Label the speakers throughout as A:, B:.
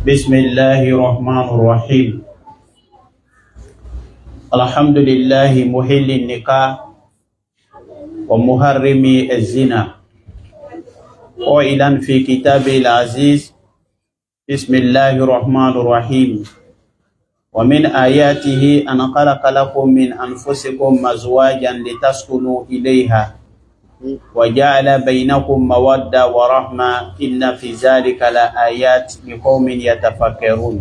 A: بسم الله الرحمن الرحيم. الحمد لله محل النكاح ومحرم الزنا قائلا في كتابه العزيز بسم الله الرحمن الرحيم. ومن آياته أن خلق لكم من أنفسكم أزواجا لتسكنوا إليها وجعل بينكم مودة ورحمة إن في ذلك لآيات لقوم يتفكرون.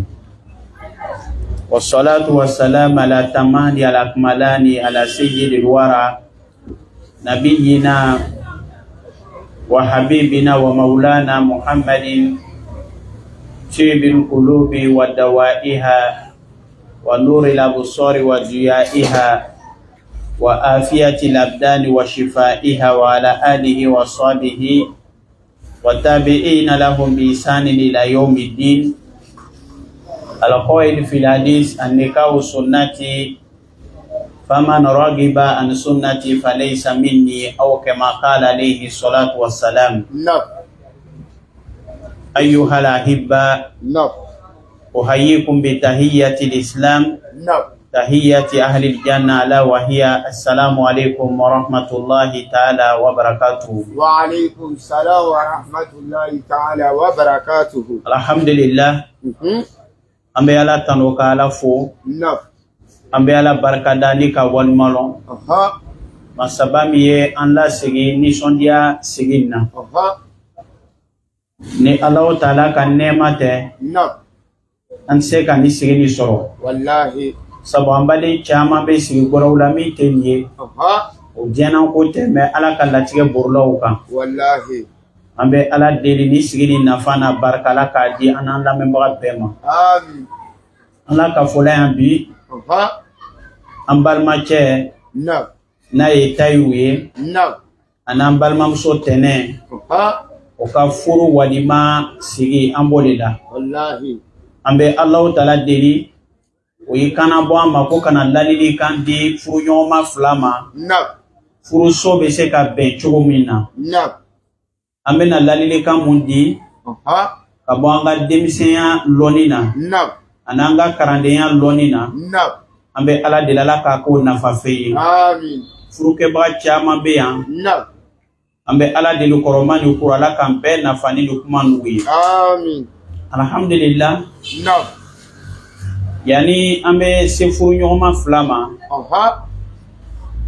A: والصلاة والسلام على الأتمان الأكملان على سيد الورى نبينا وحبيبنا ومولانا محمد طيب القلوب ودوائها ونور الأبصار وضيائها وآفية الأبدان وشفائها وعلى آله وصحبه والتابعين لهم بإحسان إلى يوم الدين. القائل في الحديث النكاح سنتي فمن رغب عن سنتي فليس مني أو كما قال عليه الصلاة والسلام.
B: نعم.
A: أيها الأحبة،
B: نعم.
A: أحييكم بتحية الإسلام،
B: نعم.
A: تحية أهل الجنة، لا وهي السلام عليكم ورحمة الله تعالى وبركاته.
B: وعليكم السلام ورحمة الله تعالى وبركاته.
A: الحمد لله. أمي على تنوك على فو.
B: نعم.
A: أمي على بركة دانيك والمالون. ما سبامي أن لا سجي نيشونديا سجينا. ni Allah Ta'ala kan nemate an se kan ni sigi ni soro
B: wallahi
A: sabu ambali chama be sigi gorawla mi tenye o jena ko teme ala kan latige burlaw kan
B: wallahi
A: ambe ala deli ni sigi ni nafana barkala ka di anan la memba bema
B: amin
A: ala ka fola yan bi ambal mache na e tayuye anan balmam so tene o ka furu walima sigi ambolila
B: wallahi
A: ambe Allah Ta'ala deli o yikana bo amma ko kana lalili kan di furu nyoma flama furu so be se ka ben chogo minna ambe na lalili kan mundi ka bo anga demisenya lonina ananga karandenya lonina ambe ala delala ka ko nafa fe
B: amin
A: furu ke ba chama be yan ambe ala delu koromani kurala kampe na fani lukuma nuwi
B: amin
A: alhamdulillah. Yani ambe sefuru nyoma flama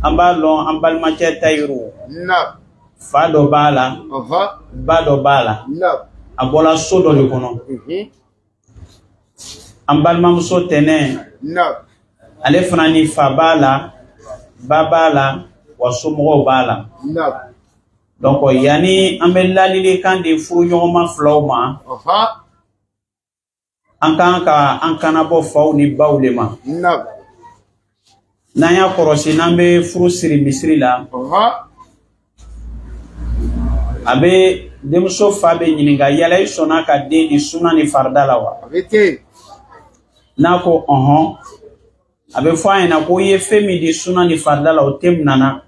A: amba lon ambal mache tayru fado bala bado bala abola sodo le kono ambal mamso tene ale frani fabala babala wasumo bala donc yani ambe lalile kan de furu nyoma flawma an kana bo faw ni bawlema na ya korosi nambe furu siri misri la abe demso fabe nyininga yala isona ka de di suna ni fardala wa nako abe fa ina ko ye femi di suna ni fardala o temnana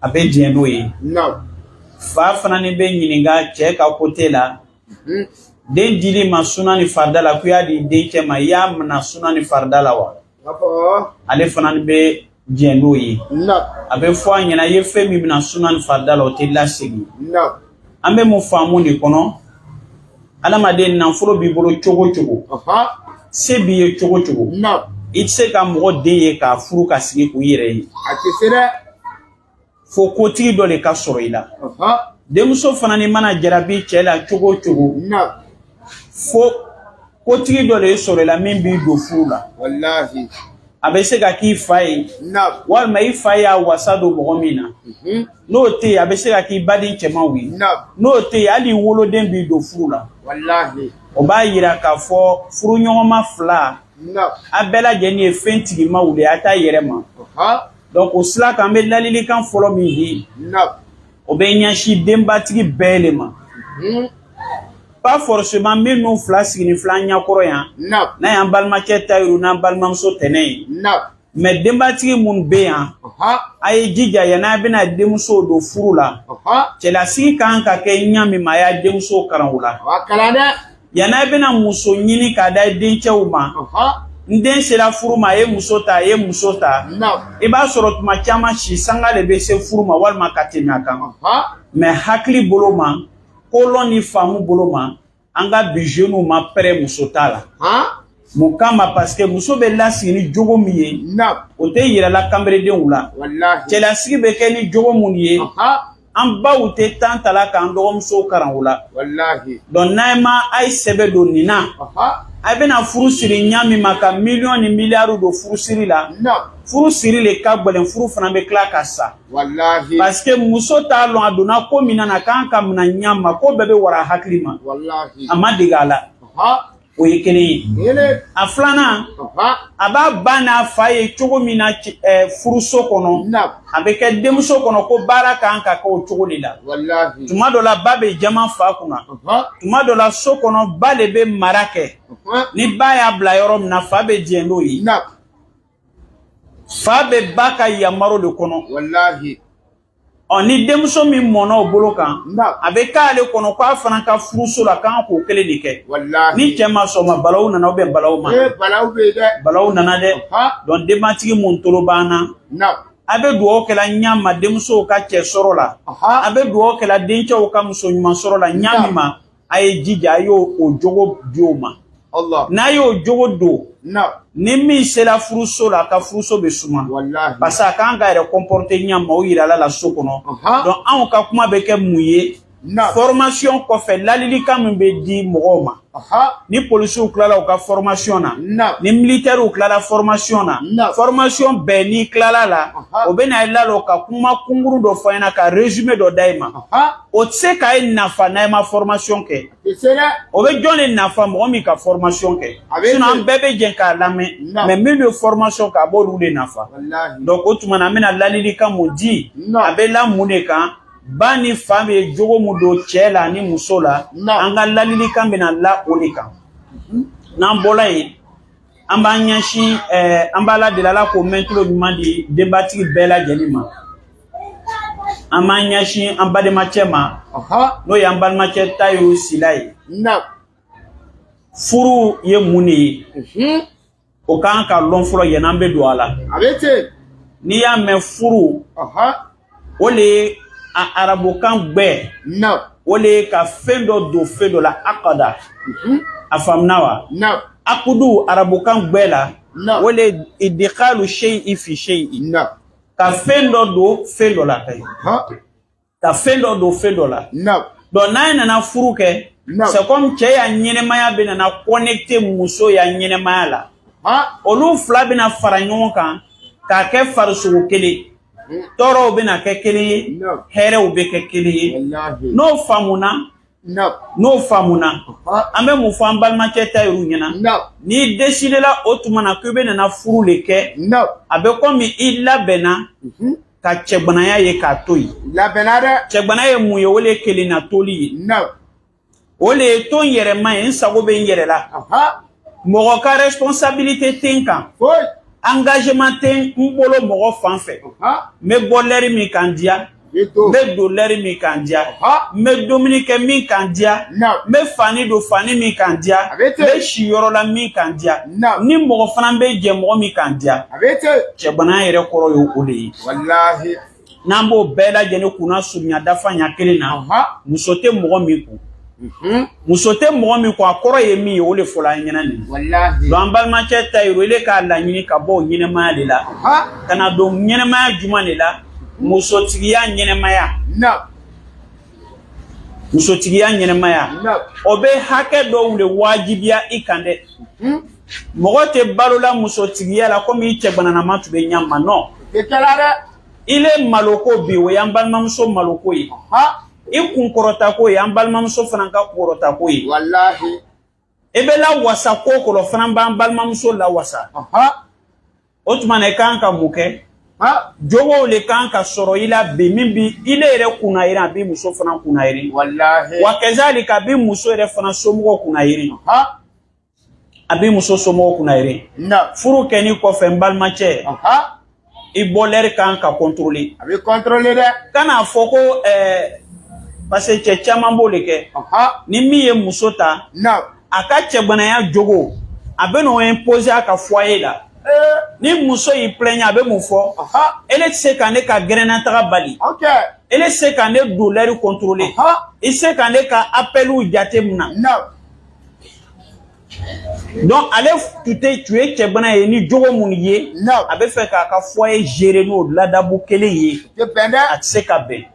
A: abe jendo yi fa fana ni be nyininga che ka kotela den dili ma suna ni fardala ku ya di den ke ma ya na suna ni fardala wa ale fana ni be jendo yi abe fo anyina ye femi na suna ni fardala o te la sigi ambe mo famu ni kono alama den na furo bi bolo chogo se bi ye chogo itse ka mo de ye ka furu ka sigi ku yire yi fo kotigi do le ka soro ila demuso fana ni mana jarabi chela chogo fo kotigi do le soro la min bi do furu la
B: wallahi
A: abe se ka ki fai wal mai fai ya wasado bogomina no te abe se ka ki badi chema wi no te ali wolo den bi do furu la
B: wallahi
A: o ba yira ka fo furu nyoma fla abela jeni e fentigi mawule ata yerema donc o sila kan be lalili kan folo min di o be nyashi dembatigi belema pas forcément menu fla signi fla nyakoro ya na yan balma tayru na balma so tene mais dembatigi mun be ya ay jija ya na bina demso do furula cela si kan ka ke nyami ma ya demso karanula
B: wakala
A: yana bena muso ɲini ka da dencɛw ma nden sera furu ma ye muso ta ye muso ta I b'a sɔrɔ tuma caman si sanga de bɛ se furu ma walima ka tɛmɛ a kan mais hakili bolo ma kolon ni faamu bolo ma an ka bi jeunes ma pɛrɛ muso ta la mun kama parce que muso bɛ lasigi ni jogo min ye o tɛ yirala kanberedenw la cɛlasigi bɛ kɛ ni jogo mun ye an baw tɛ temps ta la k'an dɔgɔmusow karan o la donc n'a ma a ye sɛbɛ don nin na a bɛna furu siri ɲa min ma ka million ni milliards don furu siri la furu siri le ka gɛlɛn furu fana bɛ tila ka sa parce que muso t'a lɔn a donna ko min na k'an ka mina ɲa ma ko bɛɛ bɛ wara hakili ma a ma dege a la o ye kelen ye a filanan a b'a ba n'a fa ye cogo min na furuso kɔnɔ a bɛ kɛ denmuso kɔnɔ ko baara kan ka kɛ o cogo de la tuma dɔ la ba bɛ jama fa kunna tuma dɔ la so kɔnɔ ba de bɛ mara kɛ ni ba y'a bila yɔrɔ min na fa bɛ diɲɛ n'o ye fa bɛ ba ka yamaru de kɔnɔ ni denmuso min mɔnna o bolo kan a bɛ k'ale kɔnɔ k'a fana ka furuso la k'an k'o kelen de kɛ ni cɛ ma sɔn ma balawu nana ou bien balawu ma balawu nana dɛ donc denbatigi mun tolo b'an na a bɛ dugawu kɛla ɲa ma denmusow ka cɛ sɔrɔ la a bɛ dugawu kɛla dencɛw ka muso ɲuman sɔrɔ la ɲa min ma a ye jija a y'o jogo di o ma n'a y'o jogo don ni min sera furuso la ka furuso bɛ suma parce que a kan ka yɛrɛ comporter ɲa ma o yirala la so kɔnɔ donc anw ka kuma bɛ kɛ mun ye formation kɔfɛ ladilikan min bɛ di mɔgɔw ma ni policiers tilala u ka formation na ni militaires tilala formation na formation bɛɛ n'i tilala la o bɛ na lalɔ ka kuma kunkuru dɔ fɔ ɲɛna ka résumé dɔ da i ma o tɛ se k'a ye nafa n'a ma formation kɛ o bɛ jɔn de nafa mɔgɔ min ka formation kɛ sinon an bɛɛ bɛ jɛ k'a lamɛn mais min bɛ formation kɛ a b'olu de nafa donc o tuma na an bɛna ladilikan mun di a bɛ la mun de kan ba ni fa bɛ jogo mun don cɛ la ni muso la an ka ladilikan bɛna la o de kan n'an bɔra yen an b'an ɲɛsin an b'a la deli Ala k'o mɛncogo ɲuman di denbatigi bɛɛ lajɛlen ma an b'an ɲɛsin an balimacɛ ma n'o ye an balimacɛ Tayiru Sila ye furu ye mun de ye o kan ka lɔn fɔlɔ yanni an bɛ don a la n'i y'a mɛn furu o de ye a arabukan bɛɛ o de ye ka fɛn dɔ don fɛn dɔ la akada a faamuna wa akudu arabukan bɛɛ la o de ye idikalu shay'i fi shay'i ka fɛn dɔ don fɛn dɔ la ka fɛn dɔ don fɛn dɔ la donc n'a nana furu kɛ c'est comme cɛ ya ɲɛnɛmaya bɛ nana connecter muso ya ɲɛnɛmaya la olu fila bɛna fara ɲɔgɔn kan k'a kɛ farisogo kelen tɔɔrɔw bɛna kɛ kelen ye hɛrɛw bɛ kɛ kelen ye n'o faamuna an bɛ mun fɔ an balimacɛ Tayiru ɲɛna n'i décidera o tuma na k'i bɛ nana furu le kɛ a bɛ komi i labɛnna ka cɛganaya ye k'a to yen cɛgana ye mun ye o de ye kelen na toli ye o de ye to n yɛrɛ ma ye n sago bɛ n yɛrɛ la mɔgɔ ka responsabilité tɛ n kan engagement tɛ n bolo mɔgɔ fan fɛ n bɛ bɔ lɛri min kan diya n bɛ don lɛri min kan diya n bɛ dumuni kɛ min kan diya n bɛ fani don fani min kan diya n bɛ si yɔrɔ la min kan diya ni mɔgɔ fana bɛ jɛ mɔgɔ min kan diya cɛbana yɛrɛ kɔrɔ ye o de ye n'an b'o bɛɛ lajɛlen kunna surunya dafa ɲɛ kelen na muso tɛ mɔgɔ min kun muso tɛ mɔgɔ min kun a kɔrɔ ye min ye o de fɔla an ɲɛna nin donc an balimacɛ Tayiru ele k'a laɲini ka bɔ o ɲɛnɛmaya de la ka na don ɲɛnɛmaya jumɛn de la musotigiya ɲɛnɛmaya o bɛ hakɛ dɔw de wajibiya i kan dɛ mɔgɔ tɛ balola musotigiya la komi i cɛgananama tun bɛ ɲama non ile maloko bi o y'an balimamuso maloko ye i kun kɔrɔta ko ye an balimamuso fana ka kɔrɔta ko ye i bɛ la wasa ko kɔrɔ fana b'an balimamuso la wasa o tuma na i kan ka mun kɛ jogow le kan ka sɔrɔ i la bi min bi ile yɛrɛ kunna yiri a bi muso fana kunna yiri wa kazalika a bi muso yɛrɛ fana somɔgɔw kunna yiri a bi muso somɔgɔw kunna yiri furu kɛni kɔfɛ n balimacɛ i bɔlɛri kan ka contrôler a bɛ contrôler dɛ kana fɔ ko parce que cɛ caman b'o de kɛ ni min ye muso ta aka cɛbanaya jogo a bɛ n'o imposer a ka foyer la ni muso y'i plaignent a bɛ mun fɔ ele tɛ se ka ne ka gɛrɛnna taga bali ele tɛ se ka ne douleur contrôler i tɛ se ka ne ka appelu jate minɛ donc ale tu ye cɛbana ye ni jogo mun ye a bɛ fɛ k'a ka foyer gérer n'o ladabu kelen ye a tɛ se ka bɛn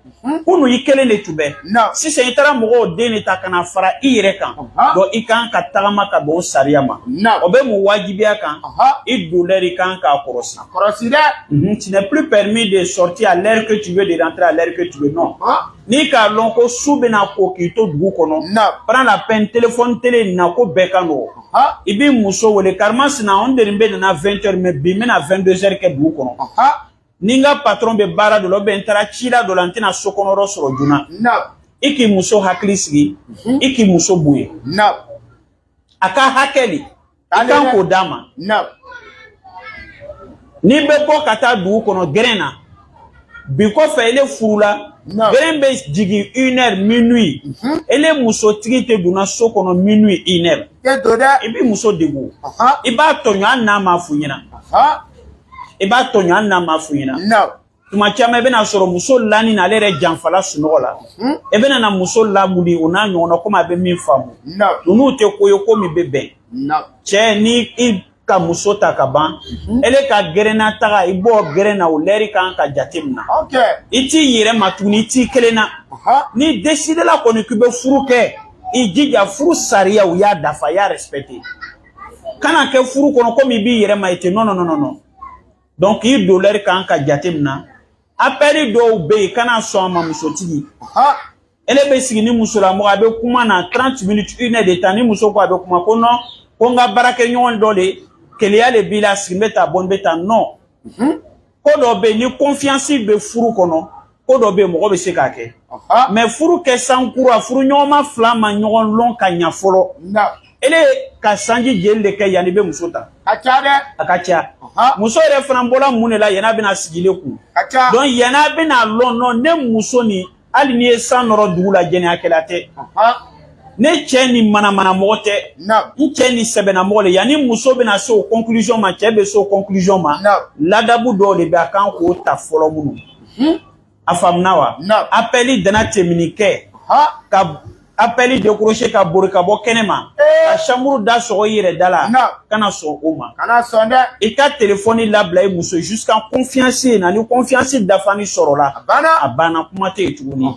A: kunu i kelen de tun bɛ sisan i taara mɔgɔw den de ta kana fara i yɛrɛ kan donc i kan ka tagama ka bɛn o sariya ma o bɛ mun wajibiya kan i douleur i kan k'a kɔrɔsi dɛ tu n'es plus permis de sortir à l'heure que tu veux de rentrer à l'heure que tu veux non n'i k'a lɔn ko su bɛna ko k'i to dugu kɔnɔ prends la peine téléphone télé na ko bɛɛ ka nɔgɔ i b'i muso wele karimasina anw de bɛ nana 20h mais bi n bɛna 22h kɛ dugu kɔnɔ ni n ka patron bɛ baara dɔ la n taara cida dɔ la n tɛna so kɔnɔyɔrɔ sɔrɔ joona i k'i muso hakili sigi i k'i muso bonya a ka hakɛ de i kan k'o d'a ma n'i bɛ bɔ ka taa dugu kɔnɔ gɛrɛn na bi kɔfɛ ele furula gɛrɛn bɛ jigin 1h minuit ele musotigi tɛ donna so kɔnɔ minuit 1h i b'i muso degun i b'a tɔɲɔ hali n'a ma f'u ɲɛna i b'a tɔɲɔ hali n'a ma f'u ɲɛna tuma caman i bɛna sɔrɔ muso lani na ale yɛrɛ janfala sunɔgɔ la i bɛna na muso lamuli o n'a ɲɔgɔnna komi a bɛ min faamu ninnu tɛ ko ye ko min bɛ bɛn cɛ ni i ka muso ta ka ban ele ka gɛrɛnna taga i b'o gɛrɛn na o lɛri kan ka jate minɛ i t'i yɛrɛ ma tuguni i t'i kelen na ni décidé la kɔni k'i bɛ furu kɛ i jija furu sariya u y'a dafa i y'a respecté kana kɛ furu kɔnɔ komi i b'i yɛrɛ ma i tɛ non donc i douleur kan ka jate minɛ appel dɔw bɛ yen kana sɔn a ma musotigi ele bɛ sigi ni musolamɔgɔ a bɛ kuma na 30 minutes 1 heure de temps ni muso ko a bɛ kuma ko non ko n ka baarakɛɲɔgɔn dɔ de keleya de b'i la sigi n bɛ taa bɔ n bɛ taa non ko dɔ bɛ yen ni confiance bɛ furu kɔnɔ ko dɔ bɛ yen mɔgɔ bɛ se k'a kɛ mais furu kɛ sankura furu ɲɔgɔnma fila ma ɲɔgɔn lɔn ka ɲɛ fɔlɔ ele ka sanji jeli de kɛ yanni bɛ muso ta a ka ca muso yɛrɛ fana bɔra mun de la yan'a bɛna sigilen kun donc yan'a bɛna lɔn non ne muso ni hali n'i ye san nɔrɔ dugu la jɛnɛyakɛla tɛ ne cɛ ni manamana mɔgɔ tɛ n cɛ ni sɛbɛnna mɔgɔ le yanni muso bɛna se o conclusion ma cɛ bɛ se o conclusion ma ladabu dɔw de bɛ a kan k'o ta fɔlɔ minnu a faamuna wa appel dana tɛmɛni kɛ ka appel décrocher ka bori ka bɔ kɛnɛ ma ka chambre da sɔgɔ i yɛrɛ da la kana sɔn o ma i ka téléphone labila i muso jusqu'à confiance na ni confiance dafani sɔrɔla a banna kuma tɛ yen tuguni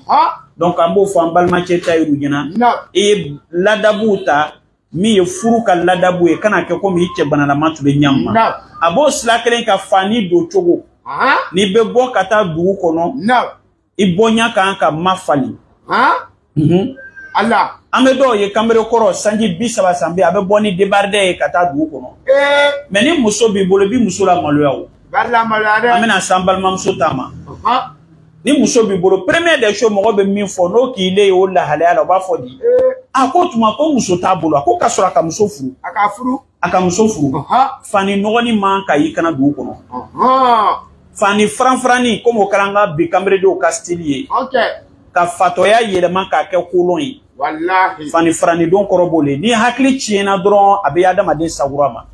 A: donc an b'o fɔ an balimakɛ Tayiru ɲɛna i ye ladabuw ta min ye furu ka ladabu ye kana kɛ komi i cɛ banalama tun bɛ ɲan ma a b'o sira kelen ka fani don cogo n'i bɛ bɔ ka taa dugu kɔnɔ i bɔɲa kan ka mafali an bɛ dɔw ye kamere kɔrɔ sanji 30 san bɛ a bɛ bɔ ni débardeur ye ka taa dugu kɔnɔ mais ni muso b'i bolo i b'i muso la maloya o an bɛna san balimamuso ta ma ni muso b'i bolo première des choses mɔgɔ bɛ min fɔ n'o k'i le ye o lahalaya la o b'a fɔ di ko tuma ko muso t'a bolo a ko ka sɔrɔ a ka muso furu a ka muso furu fani nɔgɔni man ka y'i kana dugu kɔnɔ fani faranfarani komi o kɛra an ka bi kameredenw ka style ye ka fatɔya yɛlɛma k'a kɛ kolon ye fani farani don kɔrɔ b'o le ni hakili tiɲɛna dɔrɔn a bɛ adamaden sagura ma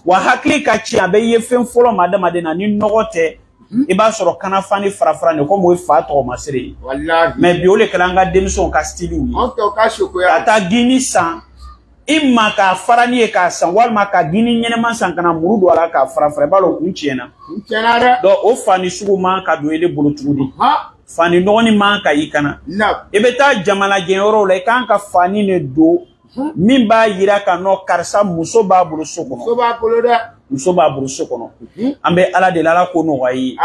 A: wa hakili ka tiɲɛ a bɛ ye fɛn fɔlɔ ma adamaden na ni nɔgɔ tɛ i b'a sɔrɔ kana fani farafarani komi o ye fa tɔgɔmasere ye mais bi o le kɛra an ka denmisɛnw ka style ye ka taa gini san i ma k'a farani ye k'a san walima ka gini ɲɛnɛma san kana muru don a la k'a farafara i b'a dɔn kun tiɲɛna donc o fani sugu man ka don ele bolo tuguni fani nɔgɔni man ka y'i kana i bɛ taa jamana jɛnyɔrɔw la i kan ka fani de don min b'a yira ka nɔ karisa muso b'a bolo so kɔnɔ muso b'a bolo so kɔnɔ an bɛ ala deli ala ko nɔgɔya ye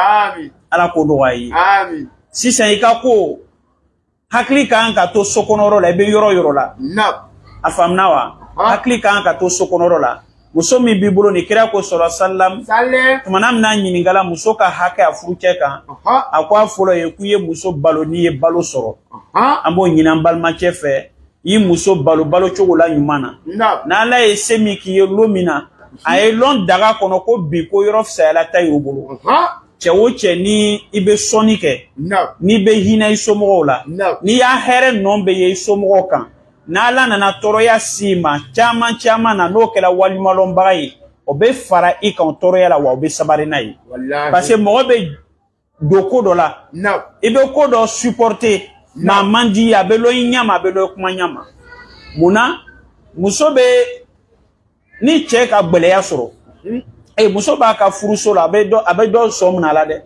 A: ala ko nɔgɔya ye sisan i ka ko hakili kan ka to so kɔnɔ la i bɛ yɔrɔ yɔrɔ la a faamuna wa hakili kan ka to so kɔnɔ la muso min b'i bolo ni kira ko sɔrɔ salam tumana min n'a ɲininkala muso ka hakɛ a furucɛ kan a ko a fɔlɔ ye k'u ye muso balo n'i ye balo sɔrɔ an b'o ɲini an balimacɛ fɛ i muso balo cogo la ɲuman na n'ala ye se min k'i ye lon min na a ye lɔn daga kɔnɔ ko bi ko yɔrɔ fisayala Tayiru bolo cɛ o cɛ ni i bɛ sɔnni kɛ n'i bɛ hinɛ i somɔgɔw la n'i y'a hɛrɛ nɔ bɛ ye i somɔgɔw kan n'ala nana toroya sima chama na no kela walima lombaga ye o be fara I kan toroya la wa o be sabari na ye parce que mo be doko do la I be ko do supporter ma mandi ya be lo nyama be lo kuma nyama muna muso be ni che ka gbele ya soro muso ba ka furuso la abe do somna la de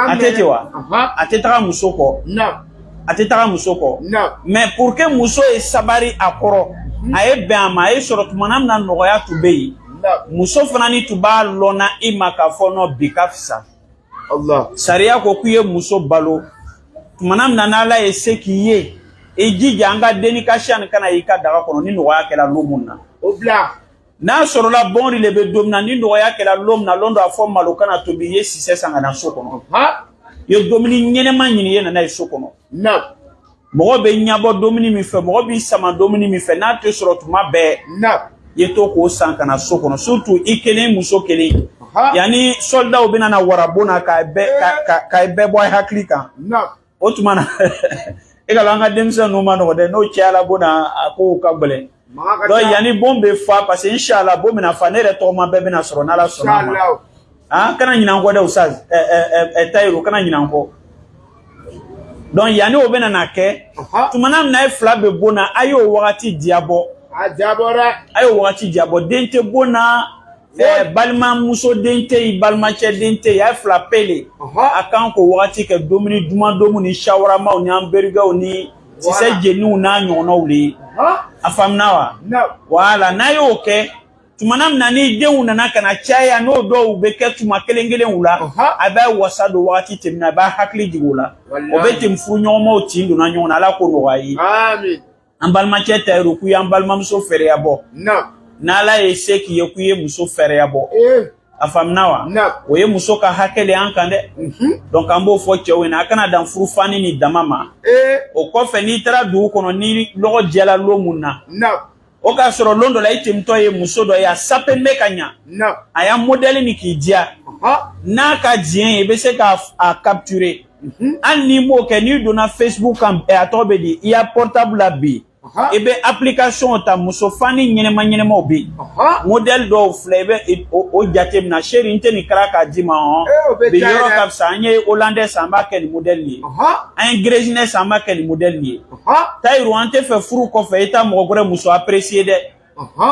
A: atete wa ateta muso ko ateta muso ko mais pour que muso e sabari akoro aye be ama e soro tumanam na noya tubei muso fana ni tuba lona imaka fono bikafisa Allah sharia ko kuye muso balo tumanam na nala e sekiye e jija anga deni kashan kana yika daga kono ni noya kela lumunna obla na soro la bonri le be domna ni noya kela lomna londo afo malokana tobiye 600 na sokono yo domini nyenema nyini yena na sokono mo be nyabo domini mi fe mo bi sama domini mi fe na te soro tuma be yeto ko sanka na sokono surtout ikene muso kele yani soldat obina na warabona ka be boy haklika otumana egalanga demsa no mano de no chala bona ko kabele do yani bombe fa parce que inshallah bomina fa nere to ma bebe na soro na la soro kana nyina ngo de usaz tayro kana nyina ngo donc yani obena na ke tumanam na flabe bona ayo wakati diabo ayo wakati diabo dente bona balma muso dente balma che dente ya flapele akan ko wakati ke domini duma domuni shawara ma oni amberga oni sise jenu na nyono ule afamnawa wala nayo ke tumanam nani dewu nana kana chaya no do ubeke tuma kelengele ula aba wasado wakati temna ba hakli digula obete mfu nyomo tindu na nyona la ko no wayi amen ambalma cheta roku ya ambalma muso fere yabo na la eseki yekuye muso fere yabo afamnawa oye muso ka hakele ankande donc ambo fo chewe na kana dan furu fani ni damama o ko fe ni tara du kono ni logo jela lo munna o ka soro londo la itim to ye muso do ya sape mekanya aya modèle ni ki dia na ka dien e be se ka a capturer an ni mo ke ni do na Facebook am e atobe di ya portable la bi ebe application ta muso fani nyene obi model do flebe o jatem na sheri inte ni kraka dima be yoro kap sanye hollandais samba ken model ni ingrésine samba ken model ni tayru ante fe furu ko fe eta mo gore muso apprécier de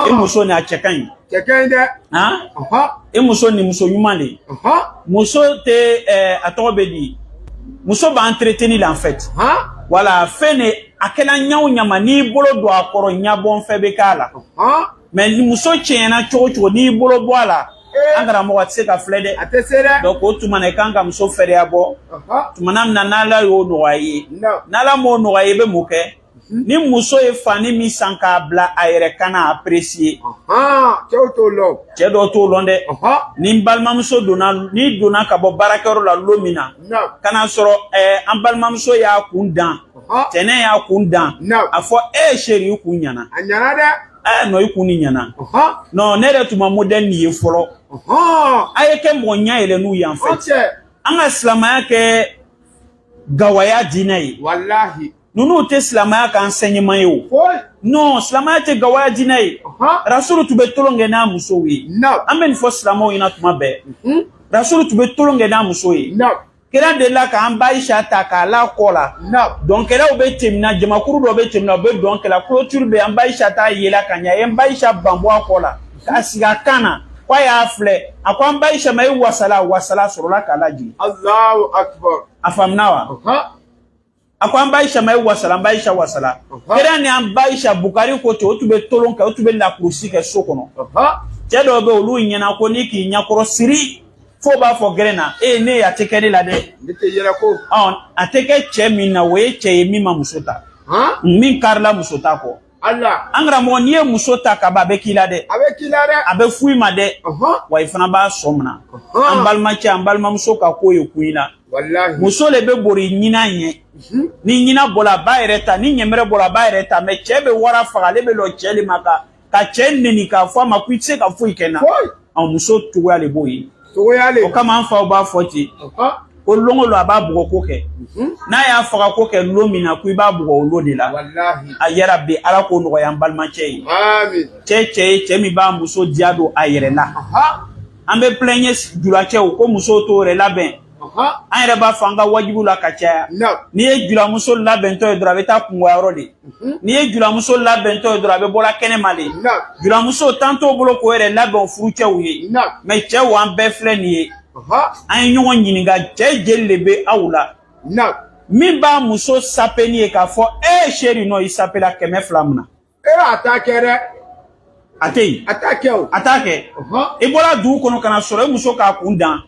A: e muso ni a chekan de e muso ni muso yumande muso te atobe di muso ba entretenir en fait voilà fene akela nyaw nyama ni bolo do akoro nyabon febe kala mais ni muso chena chocho ni bolo boala angara mo watse ka flede donc otumana kanga muso fere abo tumanam na nala yo no waye nala mo no waye be muke ni muso e fani mi sanka bla ayre kana apprécier chedo to londe ni balma muso dona ni dona ka bo barakero la lomina kana soro ambalma muso ya kundan tene ya kundan afo sheri kunyana anyana de no ikuni nyana no nere tuma model ni folo ayeke monya ele nu ya en fait anga islama yake gawaya dinai wallahi nunu te islama yake enseignement yo non islama yake gawaya dinai rasulu tube tolonge na muso wi amen fo islamo ina tuma be rasulu tube tolonge na muso wi kera de la ka ambaisha ta ka la kola donc kera obetemna jamakuru do obetemna be donc la clôture be ambaisha ta yela kanya ambaisha bambo akola kasiga kana kwa ya afle akwa ambaisha mai wasala sorola kalaji Allahu akbar afamnawa akwa ambaisha mai wasala kera ni ambaisha bukari ko to tube tolonka tube la kurusike sokono tedo be olu nyana ko niki nyakoro siri fo ba fo grena ne ya tekere la de ndike yera ko ateke chemina we chemi ma musota min karla musota ko Allah angra mo nie musota ka ba be kilade abe fui ma de wa ifana ba somna ambalma musoka ko yekuina wallahi musole be bori nyina nye ni nyina bola ba ereta ni nyemere bola ba ereta me chebe wara fagale be lo cheli maka ka chenne ni ka fo ma kwitse ka fo ikena muso tuwa le boyi o kama anfa ba foti ko longo lo aba bugo ko ke na ya faga ko ke lo mina ku iba bugo lo de la
B: wallahi
A: ayera be ala ko no ya mbalma chei
B: amin
A: che mi ba muso diado ayere la ambe plenye jula che ko muso to re la ben ayere ba fanga wajibu la ka cha ni e jula muso la ben to dra beta kunwa yoro de ni e jula muso la ben to dra be bola kene male jula muso tanto bolo ko re la ben furu che wuye mais che wan be fle ni an ɲɔgɔn ɲininka cɛ jeli le be aw la min b'a muso sapeni ye k'a fɔ chéri non i sapela 200 min na
B: a t'a kɛ dɛ
A: a tɛ yen
B: a t'a kɛ o
A: a t'a kɛ i bɔra dugu kɔnɔ ka na sɔrɔ i muso k'a kun dan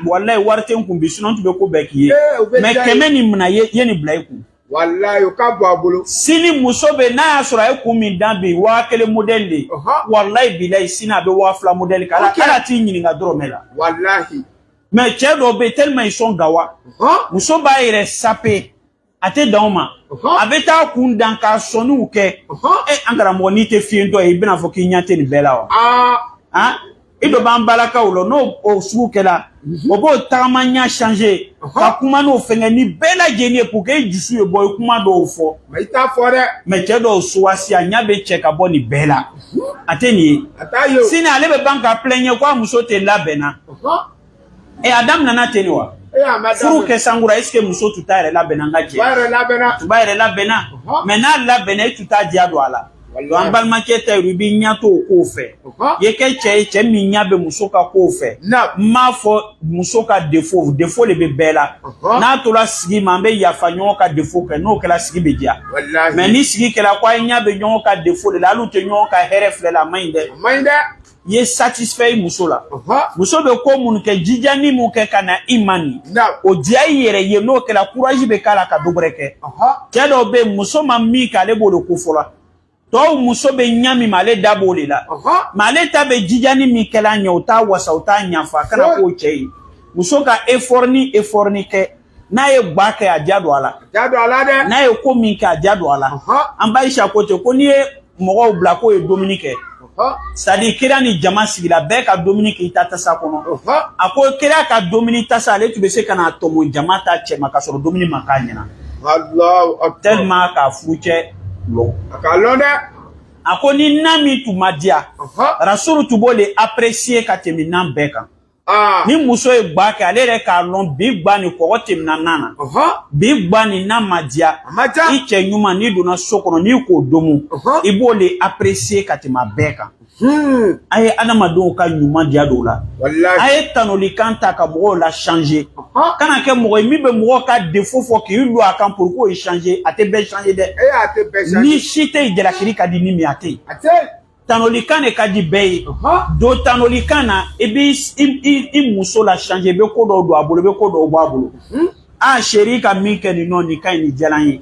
A: walayi wari tɛ n kun bi sinon n tun bɛ ko bɛɛ k'i ye mais 100 nin mina ye nin bila i kun
B: wallahi o ka bɔ a bolo
A: sini muso bɛ n'a y'a sɔrɔ a ye kun min dan bi 1000 modèle de wallahi bilayi sini a bɛ 2000 modèle kɛ ala t'i ɲininka dɔrɔmɛ la
B: wallahi
A: mais cɛ dɔw bɛ tellement ils sont gawa muso b'a yɛrɛ sape a tɛ dan o ma a bɛ taa kun dan ka sɔnniw kɛ an karamɔgɔ n'i tɛ fiyentɔ ye i bɛna fɔ k'i ɲɛ tɛ nin bɛɛ la wa i dɔ b'an balakaw la n'o sugu kɛra o b'o tagama ɲɛ changer ka kuma n'o fɛngɛ ni bɛɛ lajɛlen ye pour que i dusu ye bɔ i kuma dɔw fɔ
B: mais i t'a fɔ dɛ mais
A: cɛ dɔw suwasi a ɲɛ bɛ cɛ ka bɔ nin bɛɛ la a tɛ nin ye sini ale bɛ ban ka plaignre ko a muso tɛ labɛnna a daminɛna ten wa furu kɛ sankura est ce que muso tun t'a yɛrɛ labɛnna n ka jɛ tun b'a yɛrɛ labɛnna mais n'a labɛnna i tun t'a diya don a la an balimakɛ ta yɛrɛ i b'i ɲɛ to o kow fɛ i kɛ cɛ ye cɛ min ɲɛ bɛ muso ka kow fɛ n m'a fɔ muso ka défaut de bɛ bɛɛ la n'a tola sigi ma an bɛ yafa ɲɔgɔn ka défaut kɛ n'o kɛra sigi bɛ diya mais ni sigi kɛra ko a ye ɲɛ bɛ ɲɔgɔn ka défaut de la hali u tɛ ɲɔgɔn ka hɛrɛ filɛ la a man ɲi dɛ i ye satisfait i muso la muso bɛ ko minnu kɛ jijani min kɛ ka na i ma nin o diya i yɛrɛ ye n'o kɛra courage bɛ k'a la ka dɔ wɛrɛ kɛ cɛ dɔw bɛ yen muso ma min kɛ ale b'o de ko fɔlɔ tɔw muso bɛ ɲa min ma ale da b'o de la mais ale ta bɛ jijani min kɛla ɲɛ o t'a wasa o t'a ɲafa kana k'o cɛ ye muso ka effort ni kɛ n'a ye gba kɛ a diya don a la dɛ n'a ye ko min kɛ a diya don a la an b'a Aisha ko ten ko n'i ye mɔgɔw bila k'o ye dumuni kɛ c'est à dire kira ni jama sigila bɛɛ ka dumuni kɛ i ta tasa kɔnɔ a ko kira ka dumuni tasa ale tun bɛ se ka na tɔmɔ jama ta cɛ ma ka sɔrɔ dumuni ma k'a ɲɛna tellement k'a furu cɛ lɔn
B: a ka lɔn dɛ
A: a ko ni na min tun ma diya rasulu tun b'o de apprécier ka tɛmɛ nan bɛɛ kan ni muso ye gba kɛ ale yɛrɛ k'a lɔn bi gba ni kɔgɔ tɛmɛna nan na bi gba ni na ma diya i cɛ ɲuman n'i donna so kɔnɔ n'i k'o domu i b'o de apprécier ka tɛmɛ a bɛɛ kan a ye adamadenw ka ɲuman diya dɔw la a ye tanolikan ta ka mɔgɔw la changer kana kɛ mɔgɔ ye min bɛ mɔgɔ ka défaut fɔ k'i lu a kan pour k'o ye changer a tɛ bɛɛ changer dɛ ni si tɛ yen jalakiri ka di ni min a tɛ yen tanolikan de ka di bɛɛ ye don tanolikan na i b'i muso la changer i bɛ ko dɔw don a bolo i bɛ ko dɔw bɔ a bolo chéri ka min kɛ nin nɔ nin ka ɲi nin diyara n ye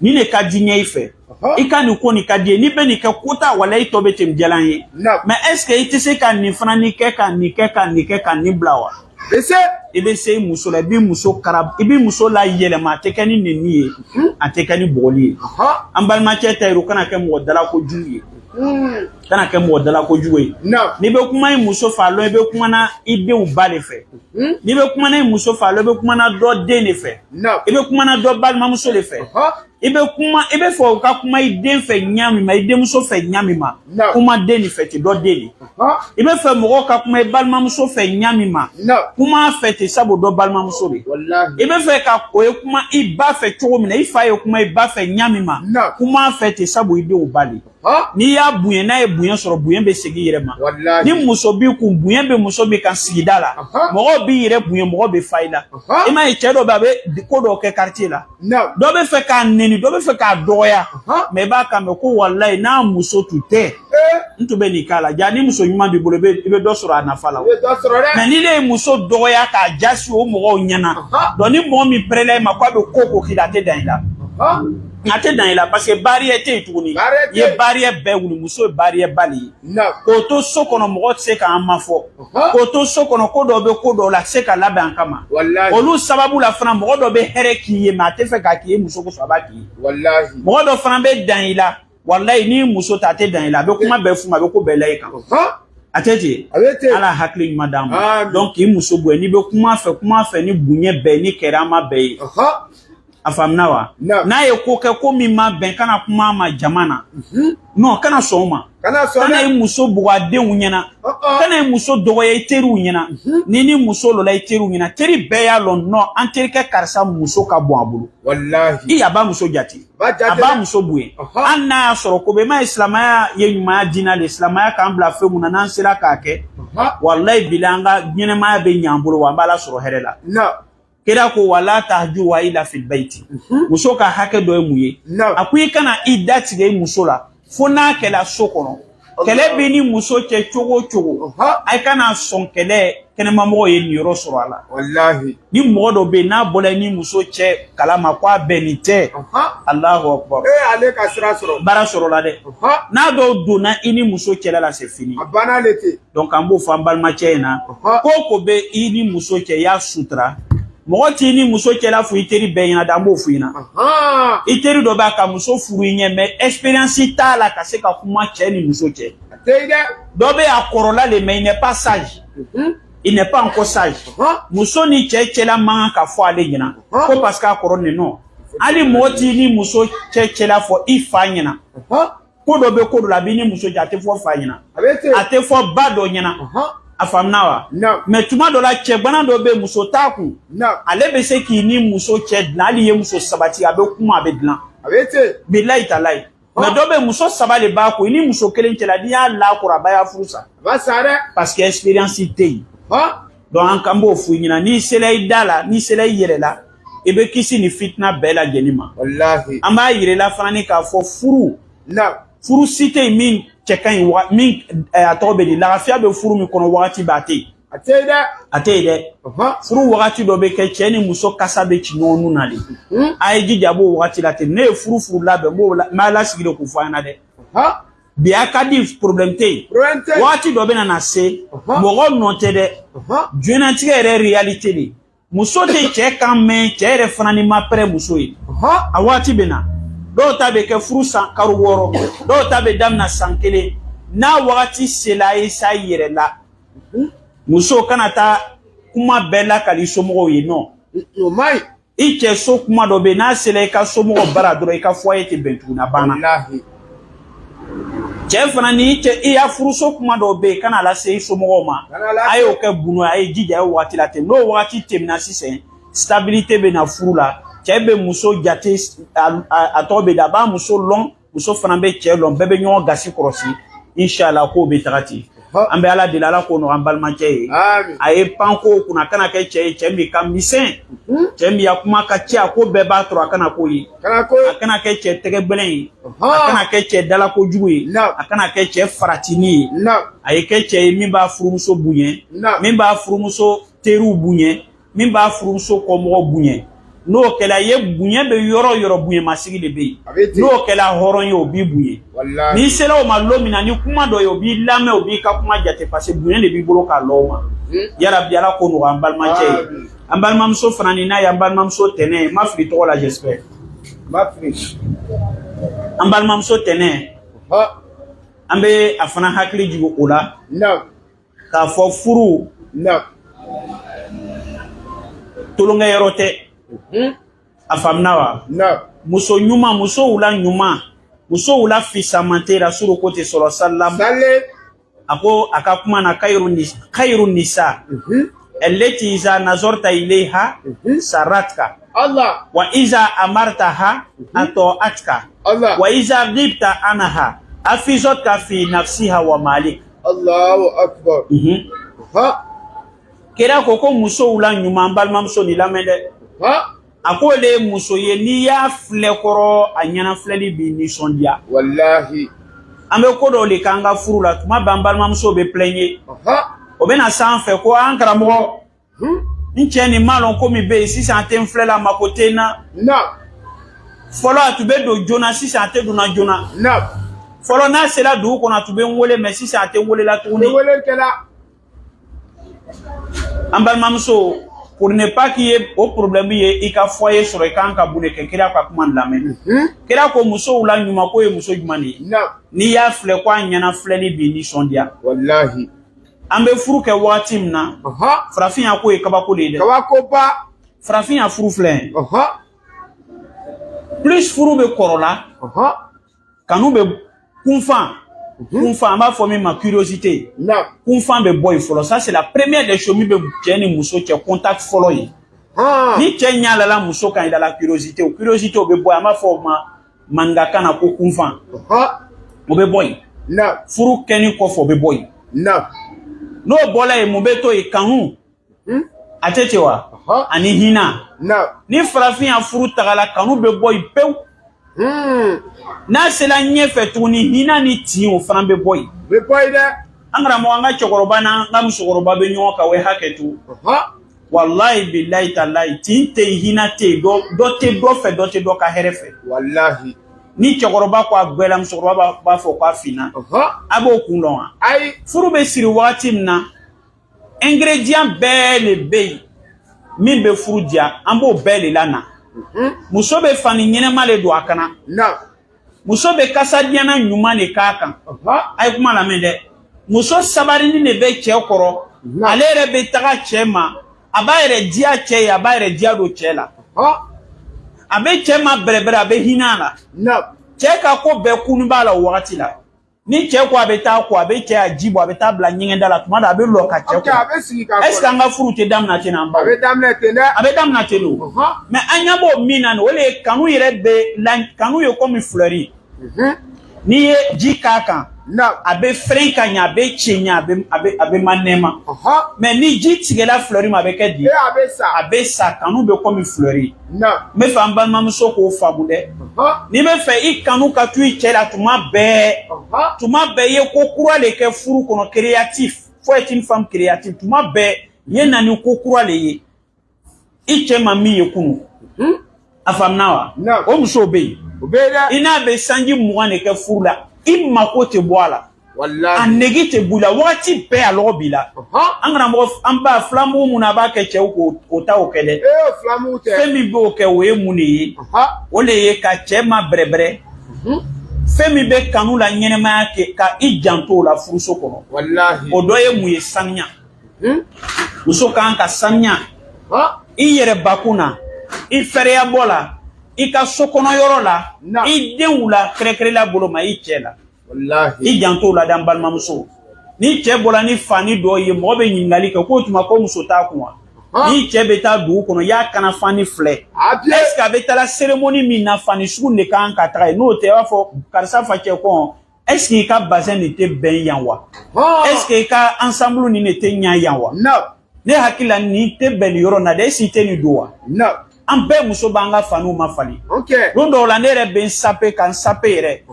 A: nin de ka di ɲɛ i fɛ i ka nin ko nin ka di ye n'i bɛ nin kɛ ko ta wala i tɔ bɛ tɛmɛ diyara n ye mais est ce que i tɛ se ka nin fana nin kɛ ka nin kɛ ka nin kɛ ka nin bila wa i bɛ se i muso la i b'i muso la yɛlɛma a tɛ kɛ ni nɛni ye a tɛ kɛ ni bɔgɔli ye an balimakɛ ta yɛrɛ o kana kɛ mɔgɔ dalakojugu ye kana kɛ mɔgɔ dalakojugu ye n'i bɛ kuma i muso fɛ a lɔ i bɛ kuma na i denw ba de fɛ n'i bɛ kuma na i muso fɛ a lɔ i bɛ kuma na dɔ den de fɛ i bɛ kuma na dɔ balimamuso de fɛ i bɛ fɛ u ka kuma i den fɛ ɲa min ma i denmuso fɛ ɲa min ma kuma den de fɛ tɛ dɔ den de i bɛ fɛ mɔgɔw ka kuma i balimamuso fɛ ɲa min ma kuma fɛ tɛ sabu dɔ balimamuso de i bɛ fɛ ka o ye kuma i ba fɛ cogo min na i fa ye kuma i ba fɛ ɲa min ma kuma fɛ tɛ sabu i denw ba de n'i y'a bonya n'a ye bonya sɔrɔ bonya bɛ segin i yɛrɛ ma ni muso b'i kun bonya bɛ muso min kan sigida la mɔgɔw b'i yɛrɛ bonya mɔgɔ bɛ fa i la i m'a ye cɛ dɔ bɛ a bɛ ko dɔw kɛ quartier la dɔ bɛ fɛ k'a nɛni dɔ bɛ fɛ k'a dɔgɔya mais i b'a kan mɛn ko walayi n'a muso tun tɛ n tun bɛ nin k'a la ja ni muso ɲuman b'i bolo i bɛ dɔ sɔrɔ a nafa la mais ni ne ye muso dɔgɔya k'a jasi o mɔgɔw ɲɛna donc ni mɔgɔ min pɛrɛla i ma k'a bɛ ko k'i la a tɛ dan i la a tɛ dan i la parce que barrière tɛ yen tuguni i ye barrière bɛɛ wuli muso ye barrière ba de ye k'o to so kɔnɔ mɔgɔ tɛ se k'an ma fɔ k'o to so kɔnɔ ko dɔw bɛ ko dɔw la a tɛ se ka labɛn an kama olu sababu la fana mɔgɔ dɔ bɛ hɛrɛ k'i ye mais a tɛ fɛ k'a k'i ye muso kosɔn a b'a k'i ye mɔgɔ dɔ fana bɛ dan i la walayi n'i muso ta a tɛ dan i la a bɛ kuma bɛɛ f'u ma a bɛ ko bɛɛ la i kan atete ala hakli madam donc i muso boy ni be kuma fe ni bunye be ni kerama be afamna wa na ye ko ke ko mi ma ben kana kuma ma jamana non kana soma kana i muso buga denw nyana kana i muso dogoye teru nyana ni muso lo la teru nyana teri be ya lon no an teri ke karsa muso ka bo abulu
B: wallahi
A: i aba muso jati aba muso buye an na soro ko be ma islamaya ye nyuma dina l'islamaya ka ambla fe mun nan sira ka ke wallahi bilanga nyema be nyambulu wa bala soro herela kira ko wala tahju wa ila fil baiti muso ka hake do emuye akuyi kana idati ge muso la fona kela sokono kele bini muso che chogo ay kana son kele kene mamo ye ni yoro soro ala
B: wallahi
A: ni modo be na bola ni muso che kalama kwa benite Allahu akbar
B: ale ka sira soro
A: bara soro la de na do dona ini muso che la c'est fini
B: abana lete
A: donc ambo fambal ma che na koko be ini muso che ya sutra Moti ni muso kela fu iteri beyina dambo fu ina. Iteri do ba ka muso furu nye me expérience ta la ka se ka kuma che ni muso che. Do be akorola le mais il n'est pas sage. Il n'est pas encore sage. Muso ni che la manga ka fo ale nyina. Ko parce que akorone non. Ali moti ni muso che la fo ifa nyina. Ko do be ko do la bi ni muso jate fo fa nyina. Ate fo bado nyina. Afamnawa mais tuma do la che bana do be muso taku ale be se ki ni muso che na ali ye muso sabati abe kuma be dlan billahi talai mais do be muso sabale ba ko ni muso kelen che la dia la ko rabaya fusa
B: va sare
A: parce que expérience té donc an kambo fu nyina ni selay dala ni selay yerela e be kisi ni fitna bela genima
B: wallahi
A: amba yerela fanani ka fo furu furu cité min chekan wa min atobe di la afia be furu mi kono wakati bate atede furu wakati do be ke cheni muso kasa be chinonu nali ay jijabo wakati la te ne furu la be mo mala sigiro ku fana de bi akadi problem te wakati do be na se mo go note de jona tigere reality ni muso te chekan men chere fanani ma pre muso yi awati bena do tabe ke furu san karworo do tabe damna sankele na wakati sela isa yerela muso kanata kuma bela kali somo yi no
B: mai
A: ike so kuma do be na sela ka somo bara do ka foye te bentu na bana
B: wallahi
A: chefana ni ike iya furu so kuma do be kana la sei somo ma ayo ke bunu ay jija wakati la te no wakati temna sisen stabilité be na furu la chebe muso jate atobe da ba muso long muso fana be chelo bebe nyon gasi krosi inshallah ko be tagati ambe ala dilala ko no ambalma cheye aye panko kuna kana ke cheye chembi kamisen chembi yakuma ka chia ko be ba tro kana ko yi kana ke che tege belen kana ke che dala ko juwe kana ke che faratini aye ke che mi ba furu muso bunye mi ba furu muso teru bunye mi ba furu muso ko mo bunye no kela ye bunye be yoro bunye masigi de be no kela horon yo bi bunye ni sela o malomina ni kuma do yo bi lame o bi ka kuma jate parce bunye de bi bolo ka loma ya rabbi ala ko no ambalma che ambalma mso franani na ya ambalma mso tene mafri to la j'espère
B: mafri
A: ambalma mso tene ambe afana hakli jigo ola ka fo furu tolonga yerote afamnawa muso nyuma muso ula nyuma muso ula fisamante rasulu kote sallallahu alaihi ako akakuma na khairun nisa allati iza nazarta ilayha saratka
B: Allah
A: wa iza amartaha ata'atka wa iza ghibta anha afizatka fi nafsiha wa malik
B: Allahu akbar
A: kera koko muso ula nyuma mbalma muso ni lamede akole muso ye ni ya flekoro anyana fleli bi ni sondia
B: wallahi
A: ambe ko do le kanga furu la tuma bambalma muso be plenye o be na sanfe ko ankara mo ncheni malon ko mi be si santé flela makote na folo atube do jona si santé do na jona folo na sela do ko na tube ngole mais si santé ngole la tourner
B: ngole kala
A: ambalma muso pour ne pas qu'il y ait au problème il ka foyer sur le camp ka bune ke kira ka kuma lamen kira ko muso ula nyuma ko e muso jumani ni ya fle kwa nyana fle ni bi ni sondia
B: wallahi
A: Ambe furu ke wati mna. Farafin ya ko e kabako le de.
B: Kabako ba.
A: Farafin ya furu flen. Plus furu be korola. Kanu be kunfan. Kunfan ba fo mi ma curiosité. Kunfan be boy folo. Ça c'est la première des choses mi be jeni muso che contact folo yi. Ni che nyala la muso kan ida la curiosité. O curiosité o be boy ama fo ma mangaka na ko kunfan. O be boy. Furu keni ko fo be boy. No bola e mubeto e kanu. Achechewa. Ani hina. Ni farafin ya furu tagala kanu be boy pew. Na sela nyefe tuni hina ni ti o fran be boy.
B: Be boy de.
A: Angra mo anga chokoroba na ngam chokoroba be nyoka we haketu. Wallahi billahi tallahi tinte hina te do te do fe do te do ka herefe.
B: Wallahi.
A: Ni chokoroba kwa gwela mchokoroba ba fo kwa fina. Abo kunlonga.
B: Ai
A: furu be siri wati mna. Ingrédients belle be. Min be furu dia ambo belle lana. Muso be fani nyene male do akana. Muso be kasa diana nyuma ne kaka. Ay kuma la mende. Muso sabari ni ne be che koro. Alere be taga chema. Abayere dia che ya abayere dia do chela. Abe chema brebere abe hinana. Cheka ko be kunu bala wakati la. Ni che ko abe ta ko abe che ajibo abe ta bla nyenge dala tuma da abe lo ka che ko. Est-ce que anga furu te damna te na mba? Abe damna te lo. Mais anya bo mina no le kanu yere be lan kanu yo comme fleurir. Ni ye jikaka. Abe frenka nya abe chenya abe manema. Mais ni ji tigela fleurir ma be ke di. Abe sa kanu be comme fleurir. Me fa mba mamso ko fabude. Ni me fe I kanu ka tu chela tuma be ye ko kura le ke furu kono créatif. Faut être une femme créative. Tuma be ye nani ko kura le ye. I chema mi ye kunu. Afam nawa. O muso be. Ina be sanji muane ke furu la. I mako te boala. Wallahi. Anegi te bula wati be alo bila. Angana mo amba flamu muna ba ke che ko ota o kele.
B: Flamu te.
A: Femi bo ke we muni. Ole ye ka che ma brebre. Femi be kanu la nyene ma ke ka I janto la furuso kono.
B: Wallahi.
A: Odo ye muye sanya. Muso kan ka sanya. I yere bakuna. I fere ya bola. I ka sokono yoro la. I denwula krekere la bolo ma I chela.
B: Wallahi.
A: I janto la dan balma muso. Ni che bola ni fani do ye mo be nyingali ke ko tuma ko muso ta kunwa. Ni che beta du kono ya kana fani fle. Est-ce que beta la cérémonie mi na fani sou ne kan ka tra no te wa fo karsa fa che ko. Est-ce que ka bazin n'était ben yanwa? Est-ce que ka ensemble ni n'était nya yanwa?
B: Non.
A: Ne hakila ni te ben yoro na de si te ni doa.
B: Non.
A: Ambe muso banga fanu ma fali.
B: Okay.
A: Rondo la nere ben sape kan sape re.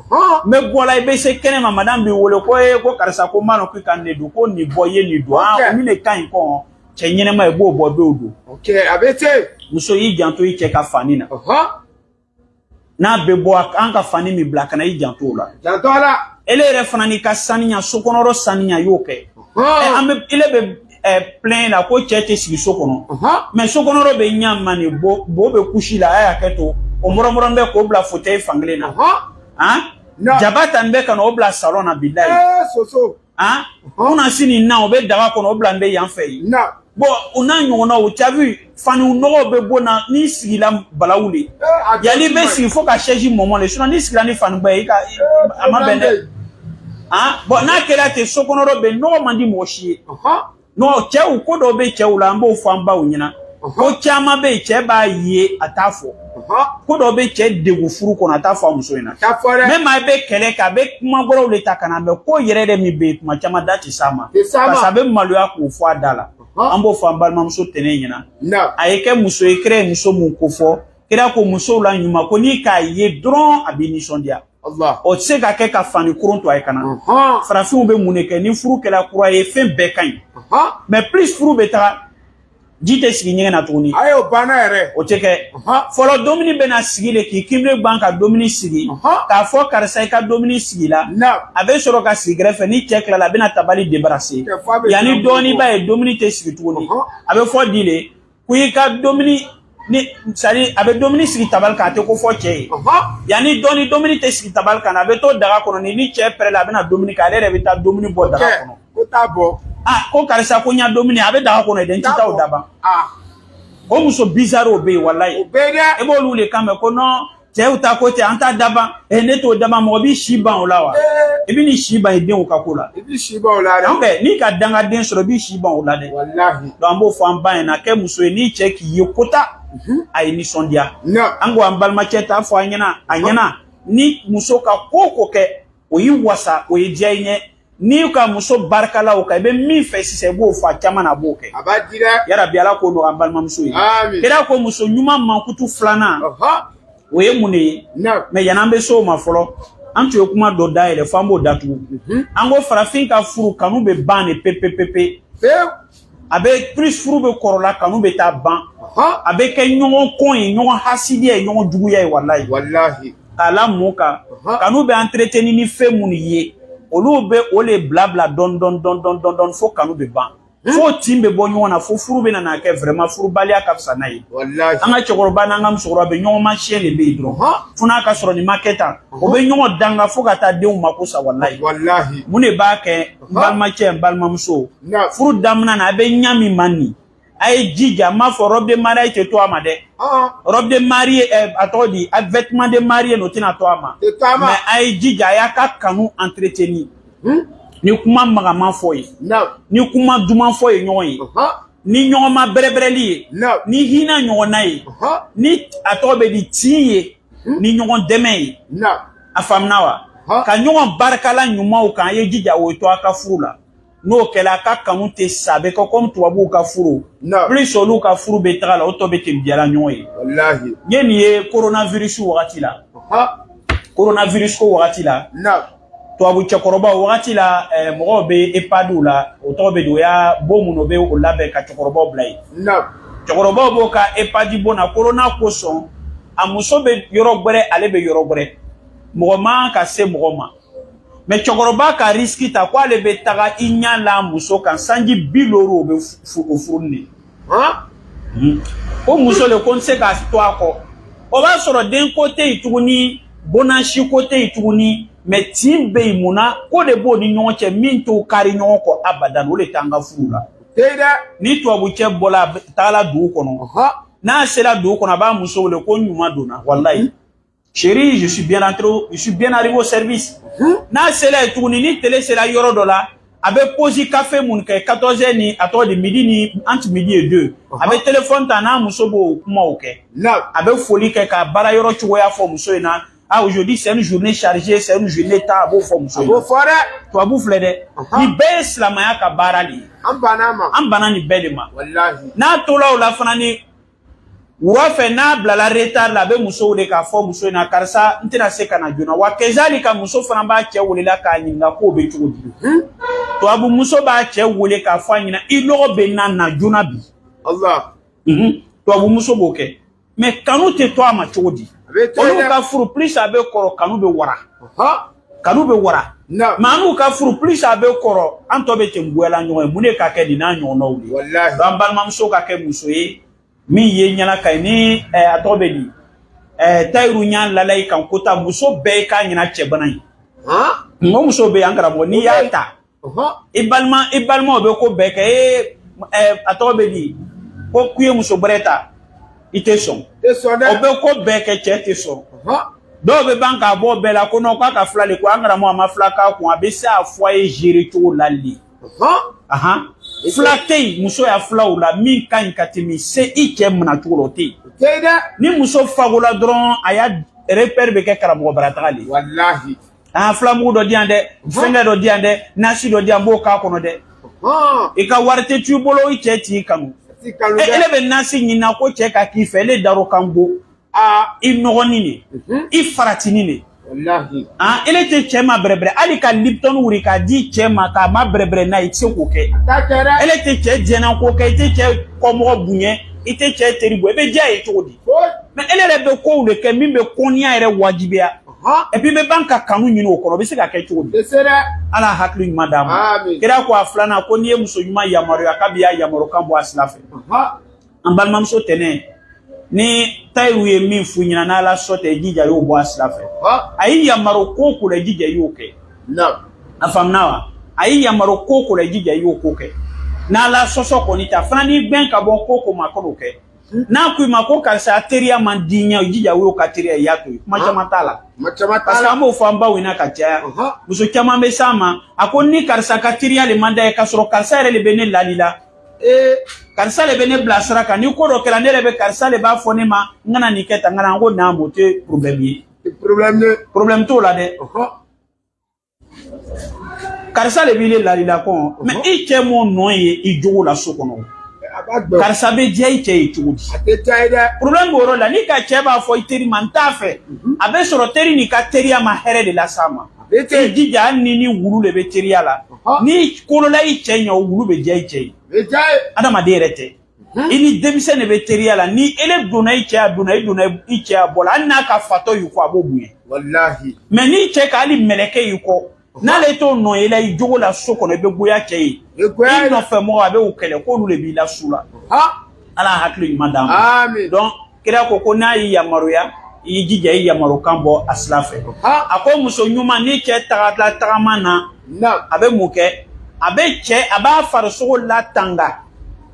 A: Me bola be se kene ma madame bi wole ko karisa ko mano ku kan ne du ko ni boye ni do. Mi ne kan ko che nyene ma ebo bo be odo.
B: Okay, abete.
A: Muso yi janto yi che ka fani na. Na be bo anka fani mi black na yi janto la.
B: Janto la.
A: Ele re fanani ka saninya sokonoro saninya yoke. Ambe ile be plein la ko chete sigi sokono. Mais sokonoro be nyama ni bo be kushila aya keto omoro mbe ko bla fauteuil fangle na. Jabata mbe kan obla salon na billahi.
B: So.
A: Ona sini na obe daga kono obla mbe yanfei. Bon ona nyona o tavu fanu no be bona ni sigila balawuli. Yali be sigi faut ka chercher moment le sinon ni sigila ni fanu be ka amabende. Bon na kela te sokonoro be no mandi moshi. No che u ko do be che u la mbo famba unyina. Ko chama be che ba ye atafo. Ko do be che degu furu ko na tafo muso ina. Me ma be kele ka be kuma goro le takana be ko yere de mi be kuma chama dati sama. Ka be malu ya ko fo adala. Ambo famba muso tene nyina. Ayeke muso ekre muso mun ko fo. Kira ko muso la nyuma ko ni ka ye dron abini sondia.
B: Allah.
A: O tse ka ke ka fani kuron to ay kana. Farafin be muneke ni furu kela kura ye fen be kan. Mais plus furu beta jite sigi nyenge na tuni.
B: Ayo bana ere.
A: O teke. Folo domini bena sigi le ki kimre banka domini sigi. Ka fo karisa ka domini sigi la. Abe soro ka sigi grefe ni check la bena tabali débarrasser. Yani doni ba e domini te sigi tuni. Abe fo dile kuyi ka domini ni sari abe domini sigi tabal ka te ko fo che. Yani doni domini te sigi tabal ka na be to daga kono ni che pre la bena domini ka le beta domini bo daga kono.
B: Ko tabo.
A: ah ko karisa ko nya domine abe da ko no den tita o daba ko muso bizarre obe wallahi e bo lule kame ko no te uta ko te anta daba e ne to daba mo bi shiba o lawa e bi ni shiba e den o kakola
B: e bi shiba o la
A: de ni ka danga den so bi shiba o la de
B: wallahi
A: do ambo fo amba na ke muso ni che ki yekota ay ni sondia ango ambalma cheta fo anyana ni muso ka koko ke o yi wasa o yi jaine ni ka muso barkala o ka be mi fe sise bo fa chama na boke
B: abadira
A: ya rabbi ala ko no ambalma muso yi
B: amin
A: kera ko muso nyuma mankutu flana o ye mune me yanambe so ma folo antu ekuma do da ele fambo datu ango farafin ka furu kanu be bane pepepepe abe plus furu be korola kanu be ta ban abe ke nyongo koin nyongo hasidi e nyongo juguya e wallahi ala moka kanu be entretenir ni fe muniye olu be ole blabla don fo kanu be ban fo timbe bo nyona fo furu be na ke vraiment furu balia ka fsa nayi
B: wallahi
A: anga chokoroba na ngam sokoro be nyongo ma chiele be dro funa ka soro ni marketa o be nyongo danga fo ka ta de makosa wallahi mune ba ke balma che balma mso furu damna na be nyami mani ay jija ma fo robe de mariage te to amade robe de mariée atodi a vêtement de mariée no tina to ama mais ay jija ya ka kanu entretenir ni kuma magama foyi ni kuma duma foyi nyoyi ni nyoma berebereli ni hina nyona yi ni atobe di tiye ni nyon deme afamnawa ka nyon barkala nyuma o kan ye jija o to aka furula no kela ka kanu te sabe ko comme to abu ka furu plus solu ka furu betala o to be te biala nyoyi
B: wallahi
A: yeni ye coronavirus wakati la coronavirus ko wakati la to abu chakoroba wakati la mo be epadu la o to be do ya bomu no be o labe ka chakoroba blay chakoroba bo ka epadi bona corona ko son amuso be yoro gbere ale be yoro gbere mo ma ka se mo ma mais chakoroba ka riski ta kwa le be taga inya la muso kan sanji biloro be furunni o muso le konse ka to ako o ba soro den côté ituguni bonashi côté ituguni mais timbe imuna ko de bo ni nyonche minto kari nyonko abadan ole tanga furula ni to abuche bola tala du kono na sela du kono ba muso le ko nyuma dona wallahi chérie je suis bien entré je suis bien arrivé au service na sela ituguni ni télé sela yoro dola abe posi café mun ke 14h ni ato de midi ni entre midi et 2 abe téléphone ta na muso bo kuma oke abe foli ke ka bara yoro chugo ya fo muso ina ah aujourd'hui c'est une journée chargée c'est une journée ta bo fo muso
B: bo fore
A: to abu flede ni bes la maya ka barali ambana ni belema
B: wallahi
A: na to la ola fanani wa fe na bla la retard la be muso de ka fo muso na karsa ntina se kana jona wa kezali ka muso fana ba che wole la ka nyinga ko be chudi to abu muso ba che wole ka fo nyina ilo be na jona bi
B: Allah
A: to abu muso boke mais kanu te to ama chudi olu ka furu plus abe koro kanu be wara kanu be wara manu ka furu plus abe koro anto be tembuela nyoy mune ka ke dina nyono wuli
B: wallahi
A: bambal mamso ka ke muso yi mi ye nyala kay ni atobe di tayru nyan lalay kan kota muso be ka nyina chebanan mo muso be angara mo ni yata ibalma be ko be ke atobe di ko kuye muso breta ite son obe ko be ke chete son do be banka bo be la ko no ka fla le ko angara mo ma fla ka ko abe sa foye jiri to lali flatei muso ya flaula min kan katimi se ike mna turote ni muso fagola dron aya repère be ke karamo baragali
B: wallahi
A: flamu do diande fenga do diande nasi do diambo ka kono de e ka warte tu bolo ike ti kanu ele be nasi nyina ko che ka ki fele daro kambo inogoni ni ifaratini ni
B: wallahi
A: ele te chema brebre ali ka lipton wuri ka di chema ka ma brebre na itse ko ke ele te che jena ko ke te che ko mo bunye ite che teribo ebe ja e todi mais ele rebe ko le ke mimbe konia ere wajibia et puis me banka kanu nyino ko be se ka ke todi ala haklu madam kira ko aflana ko nie muso nyuma ya maro ya kabia ya maro kambo aslafe ambal mamso tene ni tayru ye min fu nyina na la sote jija yo bo aslafe ayi ya maro ko ko le jija yo ke afamnawa ayi yamaro koko la jija yo koke na la soso ko ni ta fani ben ka bon koko ma ko ke na ku ma ko ka sa teria man dinya jija wo ka teria yato ma chama tala parce que amo famba wina ka tia muso chama be sama akoni karsa ka teria le manda e ka soro karsa le bene lalila karsa le bene blasra ka ni ko do kala ne le be karsa le ba fone ma ngana ni keta ngana ngo na mote problème to la de karsa le bile lalila ko mais i che mo noye i jogo la sokono karsa be je i che i chudi problème boro la ni ka che ba fo iteri manta fe abe soro teri ni ka teria ma here de la sama e jija ni wulu le be teria la ni kolo la i che nya wulu be je i che adama de rete ini demise ne be teria la ni ele dona i che adona i che abola anna ka fato yu ko abobuye
B: wallahi
A: mais ni che ka ali meleke yu ko na le to no ila i jogo la soko ne be goya chei i no fe mo abe ukele ko lu le bi la sula ala hakli madam
B: amen
A: donc kira ko na yi yamaru ya i jija yi yamaru kambo aslafe ako muso nyuma ni che tagala tagamana abe muke abe che aba far so la tanga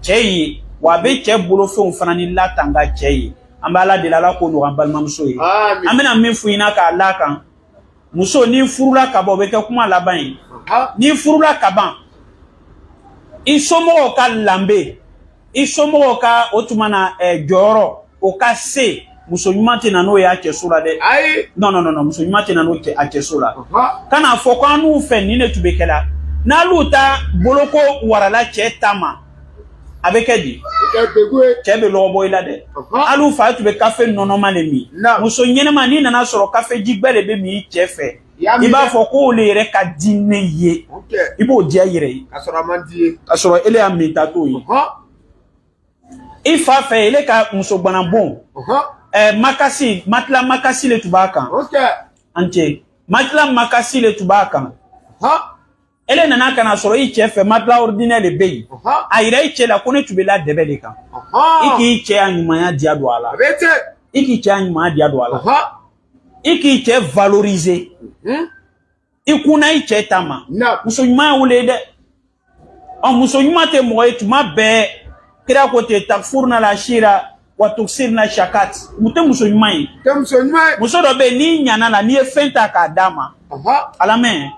A: chei wa be che bolo fe fana ni la tanga chei ambala de la ko no ambal mamso yi amena min fuina ka la kan muso ni furula kaba be ke kuma laban yi ni furula kaba isomo ka lambe isomo ka otumana joro o ka se muso nyumate na no ya kesula de non muso nyumate na no ke akesula kana foko anu fe ni ne tubekela na luta boloko warala che tama abekedi chebe lobo ila de alu fa tube cafe nono manemi muso nyenema ni nana soro cafe jigbele be mi chefe iba foko le re ka dinne ye ibo dia yire kasoro ele amita to yi ifa fe ele ka muso gbana bon makasi matla makasi le tubaka ante matla makasi le tubaka ele nana kana soro i chefe matla ordinaire le beyi ayira i che la kone tubela debele kan iki che anyumanya dia do ala iki che anyumanya dia do ala iki che valoriser ikuna i che tama muso nyuma wule de o muso nyuma te mo etuma be kira ko te takfurna la shira wa tuksirna shakat mute muso nyuma yi muso do be ni nyana la ni efenta ka dama alame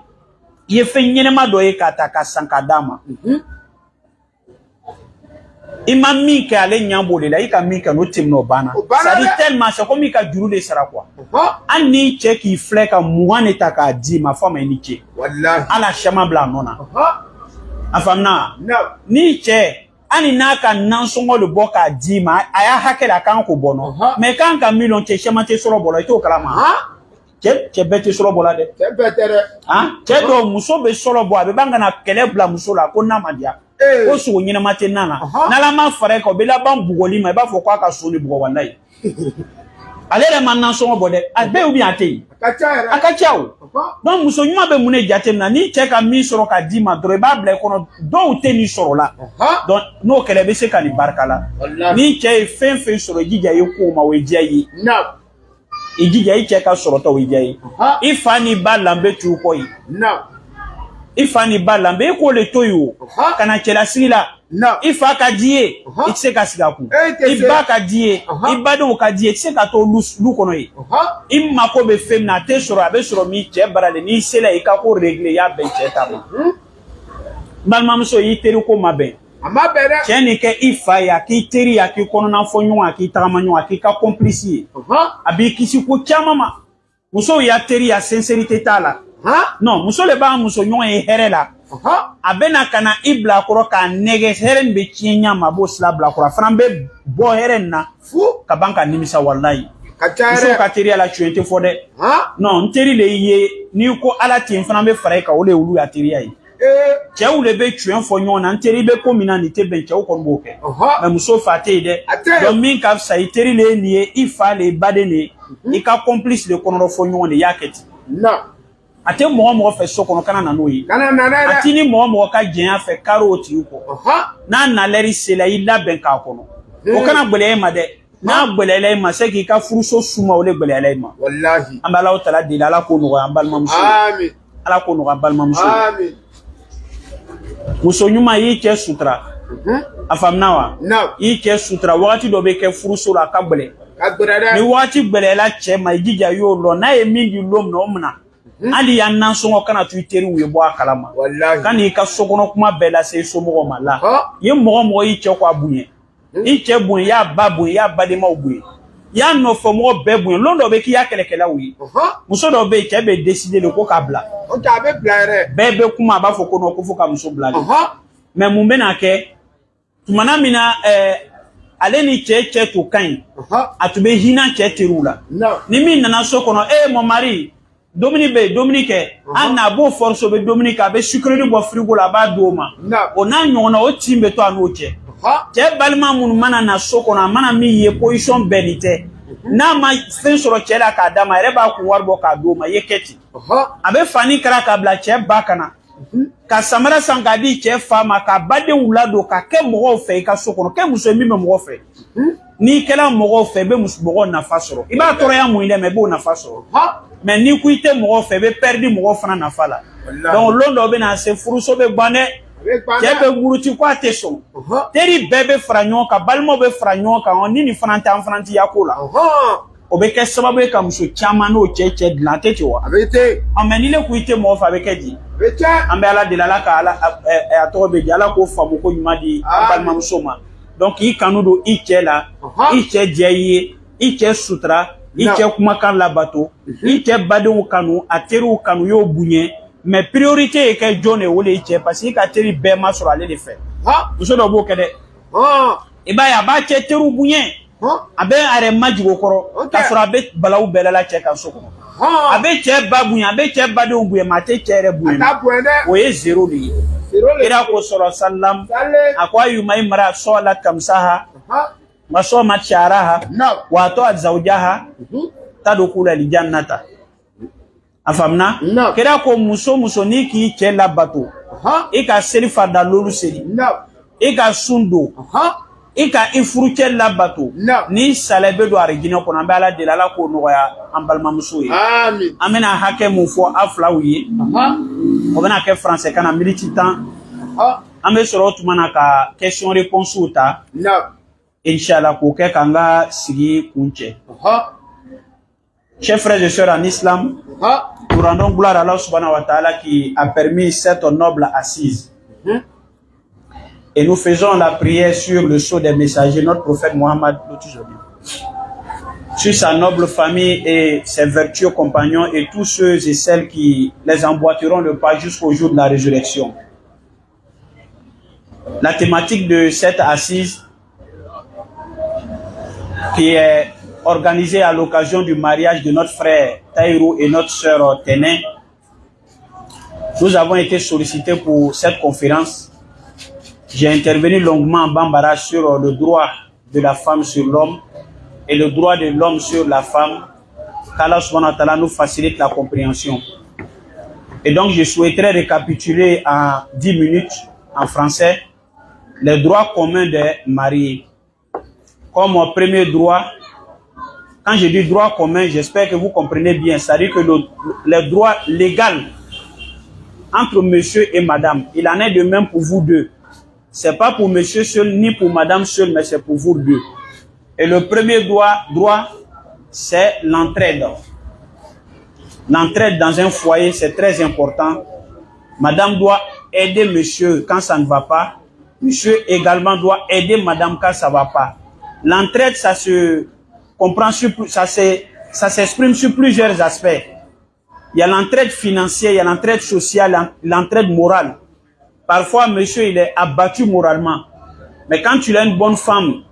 A: ye fenyene do e kata ka sankadama ima mi ka ale nyambole la ika mi ka no timno bana ça dit tellement c'est comme ka juru de sara quoi ani che ki fleka muane ta ka di ma fama ni che wallahi ala shama bla nona afamna ni che ani na ka nansongo le boka di ma aya hakela kan ko bono mais kan ka million che shama te soro bolo to kalama che bete solo bola de che do muso be solo bo abe banga na kele bla muso la ko na madia o so nyina mate nana na la ma fare ko be la ban bugoli ma ba fo kwa ka so ni bugo wallahi ale le man nan so bo de abe obi ate akacha o don muso nyuma be mune jatem na ni che ka mi soro ka di ma dore ba ble kono do te ni soro la don no kele be se ka ni barkala ni che fen soro jija yeko ma we jayi ijija iche ka soroto wijai ifani ba lambe tu ko yi ifani ba lambe ko le toyo kana chela sila ifa ka die itse ka siga ku iba ka die ibado ka die itse ka to lu kono yi imma ko be fem na te soro abe soro mi che barale ni sela ika ko régler ya ben che tama balma mso yi teri ko mabe cheni ke ifa ya ki teri ya ki kono na fonyo aki tagamanyo aki ka complice abi kisi ko chamama muso ya teri ya sincérité tala non muso le ba muso nyon e herela abena kana ibla koro ka nege heren be chinya mabo sla bla koro frambe bo heren na ka banka nimisa wallahi muso ka teri ala chuente fode non teri le ye ni ko ala tin frambe fare ka ole ulu ya teri ai che ou le be tuen fonyo na nteri be komina ni te ben che o kon boke mais muso fate de don min ka sa iteri le nie ifa le badene i ka complice le kono fonyo ne yaketi ate mo fe sokono kana na noyi atini mo ka gen fe karoti ko na leri sela illa ben ka kono o kana gbele ma de na gbele ma se ki ka furuso suma o le gbele ma wallahi ambala o tala de la ko no ambal mamso amin ala ko no ambal mamso amin muso ɲuman y'i cɛ sutura a faamuna wa i cɛ sutura wagati dɔ bɛ kɛ furuso la a ka gɛlɛn ni wagati gɛlɛyala cɛ ma i jija i y'o lɔn n'a ye min di lon minɛ o minna hali yan nansɔngɔ kana to i teriw ye bɔ a kalama ka n'i ka sokɔnɔ kuma bɛɛ lase i somɔgɔw ma la i ye mɔgɔ y'i cɛ k'a bonya i cɛ bonya i y'a ba bonya i y'a badenmaw bonya i y'a nɔfɛmɔgɔ bɛɛ bonya lon dɔ bɛ k'i y'a kɛlɛkɛlaw ye muso dɔ bɛ yen cɛ bɛ décider de ko k'a bila bɛɛ bɛ kuma a b'a fɔ ko non ko fo ka muso bila de mais mun bɛ n'a kɛ tumana min na ale ni cɛ to ka ɲi a tun bɛ hinɛ cɛ teriw la ni min nana so kɔnɔ mon mari dumuni bɛ yen dumuni kɛ an n'a b'o force o bɛ dumuni kɛ a bɛ sucre bɔ frigo la a b'a d'o ma o n'a ɲɔgɔnna o tin bɛ to a n'o cɛ cɛ balima minnu mana na so kɔnɔ a mana min ye position bɛɛ nin tɛ n'a ma fɛn sɔrɔ cɛ la k'a d'a ma a yɛrɛ b'a kun wari bɔ k'a d'o ma i ye kɛ ten a bɛ fani kɛra k'a bila cɛ ba kana ka samara san k'a di cɛ fa ma ka badenw ladon ka kɛ mɔgɔw fɛ i ka so kɔnɔ kɛ muso min bɛ mɔgɔ fɛ n'i kɛra mɔgɔw fɛ i bɛ mɔgɔw nafa sɔrɔ i b'a tɔɔrɔya mun dɛ mais i b'o nafa sɔrɔ mais n'i ko i tɛ mɔgɔw fɛ i bɛ perdre mɔgɔw fana nafa la donc lon dɔ bɛ na se furuso bɛ ban dɛ cɛ bɛ muruti ko a tɛ sɔn teri bɛɛ bɛ fara ɲɔgɔn kan balimaw bɛ fara ɲɔgɔn kan ni nin fana tɛ an fana tɛ yako la o bɛ kɛ sababu ye ka muso caman n'o cɛ dilan a tɛ ten wa mais ni ne ko i tɛ mɔgɔ fɛ a bɛ kɛ di an bɛ ala deli ala ka a tɔgɔ bɛ di ala k'o faamu ko ɲuman di an balimamuso ma donc k'i kanu don i cɛ la i cɛ diya i ye i cɛ sutura i cɛ kumakan labato i cɛ badenw kanu a teriw kanu y'o bonya mais priorité ye kɛ jɔn de o de ye cɛ parce que i ka teri bɛɛ ma sɔrɔ ale de fɛ muso dɔ b'o kɛ dɛ i b'a ye a b'a cɛ teriw bonya a bɛ a yɛrɛ majigin o kɔrɔ k'a sɔrɔ a bɛ balawu bɛɛ la cɛ ka so kɔnɔ a bɛ cɛ ba bonya a bɛ cɛ badenw bonya mais a tɛ cɛ yɛrɛ bonya o ye zéro de ye kira ko sɔrɔ salam a ko ayyuma imra salat kamsaha wa somat shahraha wa ata'at zawjaha tadkhulu al-jannata a faamuna kira ko muso n'i k'i cɛ labato i ka seli farida lolu seli i ka sun don i ka i furucɛ labato ni sala bɛ don arijinɛ kɔnɔ an bɛ ala deli ala k'o nɔgɔya an balimamuso ye an bɛna hakɛ mun fɔ aw filaw ye o bɛna kɛ français kana miniti 10 an bɛ sɔrɔ o tuma na ka question réponse ta inchallah k'o kɛ k'an ka sigi kun cɛ chers frères et sœurs en islam nous rendons gloire à Allah subhanahu wa ta'ala qui a permis cette noble assise. Et nous faisons la prière sur le sceau des messagers, notre prophète Mohammed, sur sa noble famille et ses vertueux compagnons et tous ceux et celles qui les emboîteront le pas jusqu'au jour de la résurrection. La thématique de cette assise, qui est organisée à l'occasion du mariage de notre frère Taïrou et notre sœur Téné, nous avons été sollicités pour cette conférence. J'ai intervenu longuement en Bambara sur le droit de la femme sur l'homme et le droit de l'homme sur la femme, qu'Allah subhanahu wa ta'ala nous facilite la compréhension. Et donc je souhaiterais récapituler en 10 minutes en français les droits communs des mariés. Comme premier droit, quand je dis droit commun, j'espère que vous comprenez bien, c'est-à-dire que le droit légal entre monsieur et madame, il en est de même pour vous deux. C'est pas pour monsieur seul ni pour madame seul, mais c'est pour vous deux. Et le premier droit, c'est l'entraide. L'entraide dans un foyer, c'est très important. Madame doit aider monsieur quand ça ne va pas. Monsieur également doit aider madame quand ça ne va pas. L'entraide, ça se comprend ça s'exprime sur plusieurs aspects. Il y a l'entraide financière, il y a l'entraide sociale, l'entraide morale. Parfois, monsieur, il est abattu moralement. Mais quand tu as une bonne femme,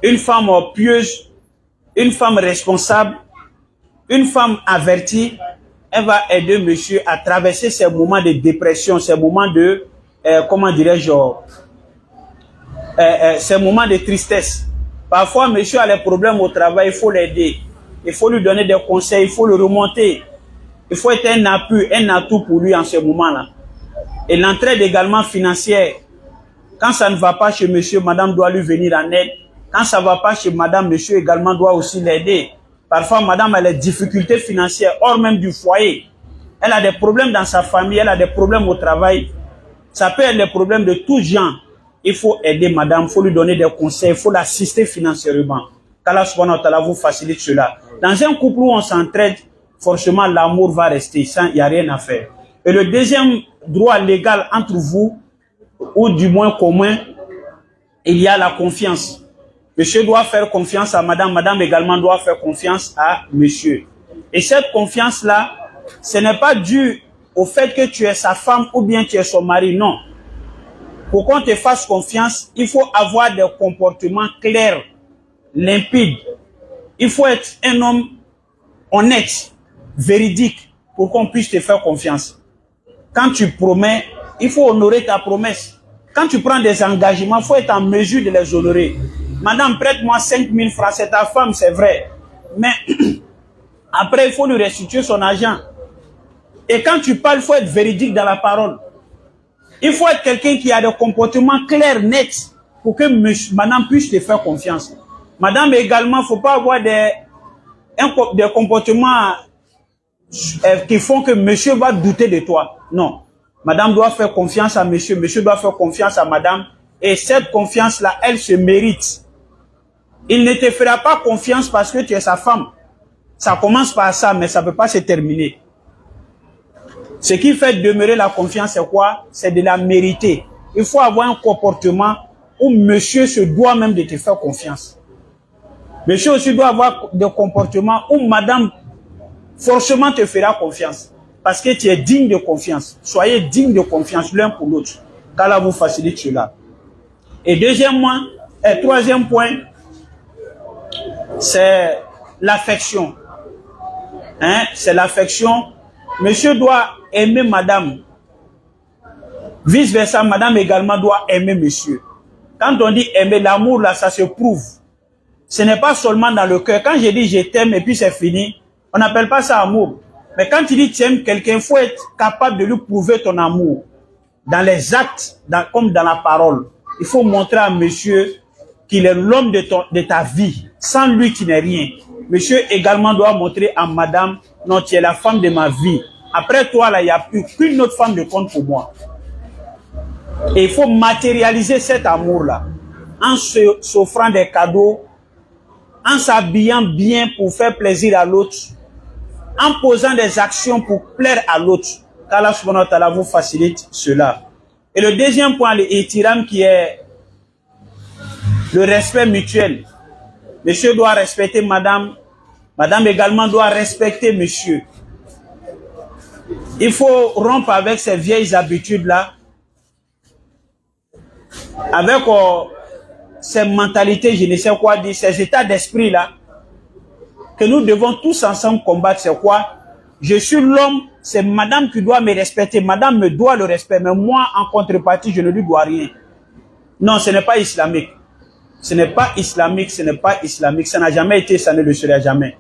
A: une femme pieuse, une femme responsable, une femme avertie, elle va aider monsieur à traverser ces moments de dépression, ces moments de, comment dirais-je, ces moments de tristesse. Parfois, monsieur a des problèmes au travail, il faut l'aider. Il faut lui donner des conseils, il faut le remonter. Il faut être un appui, un atout pour lui en ce moment-là. Et l'entraide également financière. Quand ça ne va pas chez monsieur, madame doit lui venir en aide. Quand ça ne va pas chez madame, monsieur également doit aussi l'aider. Parfois, madame a des difficultés financières hors même du foyer. Elle a des problèmes dans sa famille, elle a des problèmes au travail. Ça peut être les problèmes de tout genre. Il faut aider madame, il faut lui donner des conseils, il faut l'assister financièrement. Qu'Allah subhanahu wa ta'ala vous facilite cela. Dans un couple où on s'entraide, forcément l'amour va rester, il n'y a rien à faire. Et le deuxième droit légal entre vous, ou du moins commun, il y a la confiance. Monsieur doit faire confiance à madame, madame également doit faire confiance à monsieur. Et cette confiance-là, ce n'est pas dû au fait que tu es sa femme ou bien tu es son mari, non. Pour qu'on te fasse confiance, il faut avoir des comportements clairs, limpides. Il faut être un homme honnête, véridique, pour qu'on puisse te faire confiance. Quand tu promets, il faut honorer ta promesse. Quand tu prends des engagements, il faut être en mesure de les honorer. Madame, prête-moi 5 000 francs, c'est ta femme, c'est vrai. Mais après, il faut lui restituer son argent. Et quand tu parles, il faut être véridique dans la parole. Il faut être quelqu'un qui a des comportements clairs, nets, pour que madame puisse te faire confiance. Madame, également, il ne faut pas avoir des comportements qui font que monsieur va douter de toi. Non. Madame doit faire confiance à monsieur, monsieur doit faire confiance à madame. Et cette confiance-là, elle se mérite. Il ne te fera pas confiance parce que tu es sa femme. Ça commence par ça, mais ça ne peut pas se terminer. Ce qui fait demeurer la confiance, c'est quoi? C'est de la mériter. Il faut avoir un comportement où monsieur se doit même de te faire confiance. Monsieur aussi doit avoir des comportements où madame forcément te fera confiance. Parce que tu es digne de confiance. Soyez digne de confiance l'un pour l'autre. Qu'Allah vous facilite cela. Et troisième point, c'est l'affection. Hein? C'est l'affection. Monsieur doit aimer madame. Vice versa, madame également doit aimer monsieur. Quand on dit aimer, l'amour là, ça se prouve. Ce n'est pas seulement dans le cœur. Quand je dis je t'aime et puis c'est fini, on n'appelle pas ça amour. Mais quand tu dis tu aimes quelqu'un, il faut être capable de lui prouver ton amour. Dans les actes, comme dans la parole. Il faut montrer à monsieur qu'il est l'homme de ta vie. Sans lui, tu n'es rien. Monsieur également doit montrer à madame, non, tu es la femme de ma vie. Après toi, là, il n'y a plus qu'une autre femme de compte pour moi. Et il faut matérialiser cet amour-là. En s'offrant des cadeaux, en s'habillant bien pour faire plaisir à l'autre, en posant des actions pour plaire à l'autre. qu'Allah subhanahu wa ta'ala vous facilite cela. Et le deuxième point, le ihtiram, qui est le respect mutuel. Monsieur doit respecter madame, madame également doit respecter monsieur. Il faut rompre avec ces vieilles habitudes-là, avec ces mentalités, je ne sais quoi dire, ces états d'esprit-là, que nous devons tous ensemble combattre. C'est quoi? Je suis l'homme, c'est madame qui doit me respecter. Madame me doit le respect, mais moi, en contrepartie, je ne lui dois rien. Non, ce n'est pas islamique. Ce n'est pas islamique, ce n'est pas islamique. Ça n'a jamais été, ça ne le sera jamais.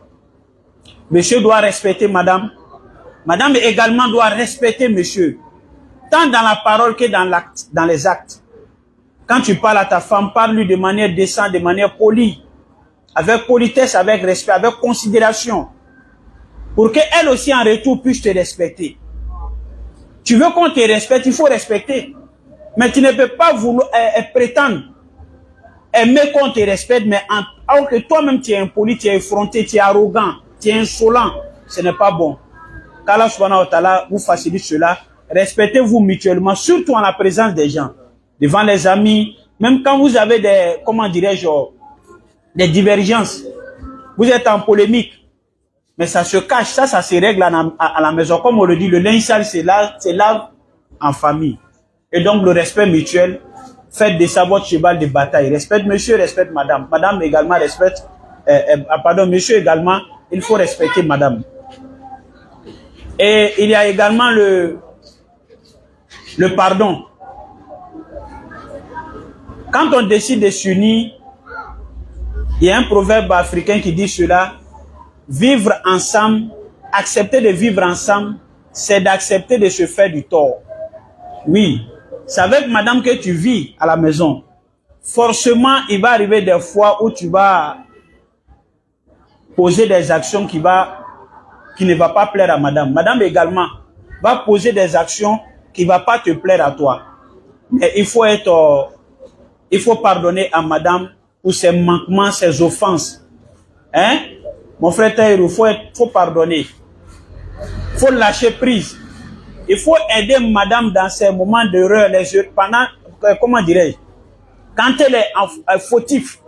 A: Monsieur doit respecter madame. Madame également doit respecter monsieur. Tant dans la parole que dans les actes. Quand tu parles à ta femme, parle-lui de manière décente, de manière polie. Avec politesse, avec respect, avec considération. Pour qu'elle aussi en retour puisse te respecter. Tu veux qu'on te respecte, il faut respecter. Mais tu ne peux pas vouloir prétendre aimer qu'on te respecte, mais alors que toi-même tu es impoli, tu es effronté, tu es arrogant, tu es insolent. Ce n'est pas bon. Qu'Allah subhanahu wa ta'ala vous facilite cela. Respectez-vous mutuellement, surtout en la présence des gens. Devant les amis, même quand vous avez des, comment dirais-je, des divergences. Vous êtes en polémique. Mais ça se cache, ça se règle à la maison. Comme on le dit, le linge sale, c'est là en famille. Et donc le respect mutuel, faites de ça votre cheval de bataille. Respecte monsieur, respecte madame. Madame également respecte, monsieur également, il faut respecter madame. Et il y a également le pardon. Quand on décide de s'unir, il y a un proverbe africain qui dit cela: vivre ensemble, accepter de vivre ensemble, c'est d'accepter de se faire du tort. Oui, c'est avec madame que tu vis à la maison. Forcément, il va arriver des fois où tu vas poser des actions qui ne va pas plaire à madame. Madame également va poser des actions qui ne va pas te plaire à toi. Mais il faut pardonner à madame pour ses manquements, ses offenses. Hein? Mon frère Taïrou, faut pardonner. Il faut lâcher prise. Il faut aider madame dans ses moments d'erreur, comment dirais-je, quand elle est fautif,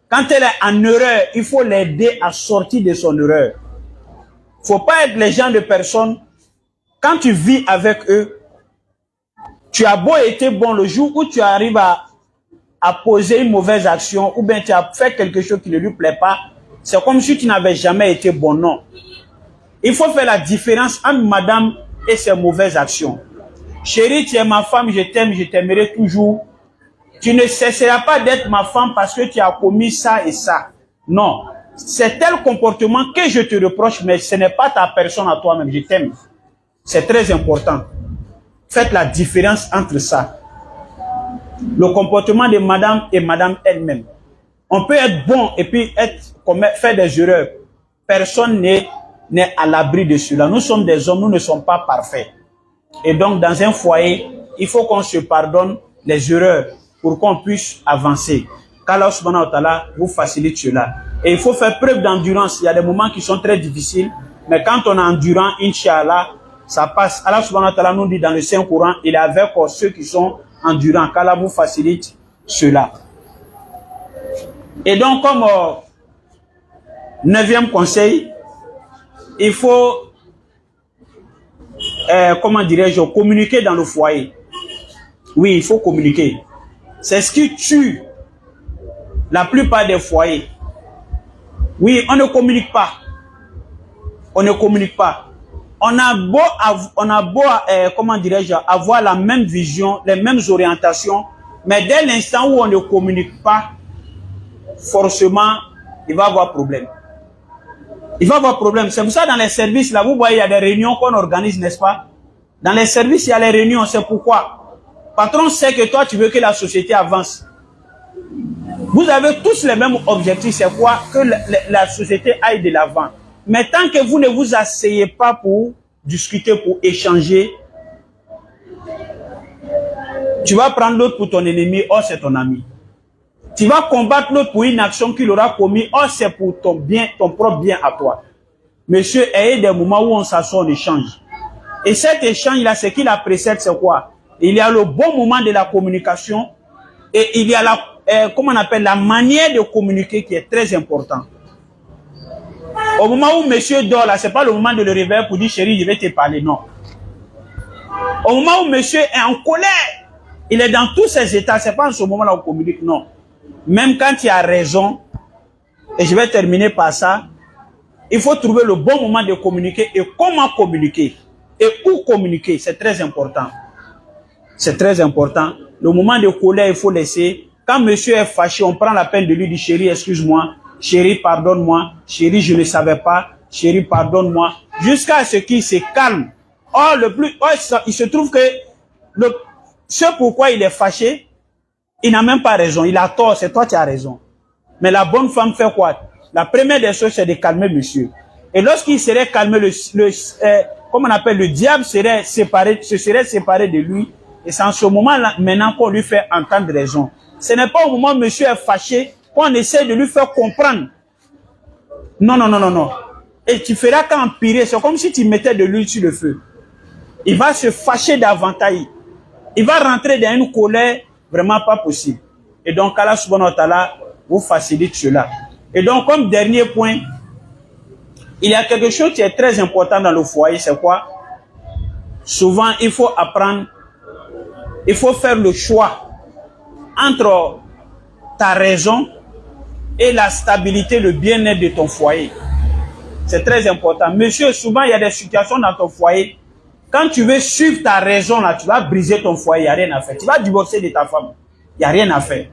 A: quand elle est en erreur, il faut l'aider à sortir de son erreur. Il ne faut pas être les gens de personnes, quand tu vis avec eux, tu as beau être bon le jour où tu arrives à poser une mauvaise action ou bien tu as fait quelque chose qui ne lui plaît pas, c'est comme si tu n'avais jamais été bon, non. Il faut faire la différence entre madame et ses mauvaises actions. Chérie, tu es ma femme, je t'aime, je t'aimerai toujours. Tu ne cesseras pas d'être ma femme parce que tu as commis ça et ça. Non. C'est tel comportement que je te reproche, mais ce n'est pas ta personne à toi-même. Je t'aime. C'est très important. Faites la différence entre ça. Le comportement de madame et madame elle-même. On peut être bon et puis faire des erreurs. Personne n'est à l'abri de cela. Nous sommes des hommes, nous ne sommes pas parfaits. Et donc, dans un foyer, il faut qu'on se pardonne les erreurs pour qu'on puisse avancer. Qu'Allah subhanahu wa ta'ala vous facilite cela. Et il faut faire preuve d'endurance. Il y a des moments qui sont très difficiles, mais quand on est endurant, Inch'Allah, ça passe. Allah subhanahu wa ta'ala nous dit dans le Saint-Coran, il est avec ceux qui sont endurants. Qu'Allah vous facilite cela. Et donc, comme 9e conseil, il faut, comment dirais-je, communiquer dans le foyer. Oui, il faut communiquer. C'est ce qui tue la plupart des foyers. Oui, on ne communique pas. On ne communique pas. On a beau, comment dirais-je, avoir la même vision, les mêmes orientations, mais dès l'instant où on ne communique pas, forcément, il va y avoir problème. Il va y avoir problème. C'est pour ça dans les services, là, vous voyez, il y a des réunions qu'on organise, n'est-ce pas? Dans les services, il y a les réunions, c'est pourquoi. Patron sait que toi, tu veux que la société avance. Vous avez tous les mêmes objectifs, c'est quoi? Que la société aille de l'avant. Mais tant que vous ne vous asseyez pas pour discuter, pour échanger, tu vas prendre l'autre pour ton ennemi, or c'est ton ami. Tu vas combattre l'autre pour une action qu'il aura commis, or c'est pour ton bien, ton propre bien à toi. Monsieur, ayez des moments où on s'assoit, on échange. Et cet échange-là, ce qui la précède, c'est quoi? Il y a le bon moment de la communication et il y a comment on appelle, la manière de communiquer qui est très important. Au moment où monsieur dort, là, c'est pas le moment de le réveiller pour dire, chérie, je vais te parler, non. Au moment où monsieur est en colère, il est dans tous ses états, c'est pas en ce moment-là où on communique, non. Même quand il a raison, et je vais terminer par ça, il faut trouver le bon moment de communiquer et comment communiquer. Et où communiquer, c'est très important. C'est très important. Le moment de colère, il faut laisser. Quand monsieur est fâché, on prend la peine de lui dire, chérie, excuse-moi, chérie, pardonne-moi, chérie, je ne savais pas, chérie, pardonne-moi, jusqu'à ce qu'il se calme. Or, il se trouve que ce pourquoi il est fâché, il n'a même pas raison, il a tort, c'est toi qui as raison. Mais la bonne femme fait quoi? La première des choses, c'est de calmer monsieur. Et lorsqu'il serait calmé, comment on appelle, le diable se serait séparé de lui. Et c'est en ce moment-là, maintenant, qu'on lui fait entendre raison. Ce n'est pas au moment où monsieur est fâché qu'on essaie de lui faire comprendre. Non, non, non, non, non. Et tu feras qu'empirer. C'est comme si tu mettais de l'huile sur le feu. Il va se fâcher davantage. Il va rentrer dans une colère vraiment pas possible. Et donc, Allah subhanahu wa ta'ala vous facilite cela. Et donc, comme dernier point, il y a quelque chose qui est très important dans le foyer, c'est quoi? Souvent, il faut apprendre, il faut faire le choix entre ta raison et la stabilité, le bien-être de ton foyer. C'est très important. Monsieur, souvent, il y a des situations dans ton foyer. Quand tu veux suivre ta raison, là, tu vas briser ton foyer, il n'y a rien à faire. Tu vas divorcer de ta femme, il n'y a rien à faire.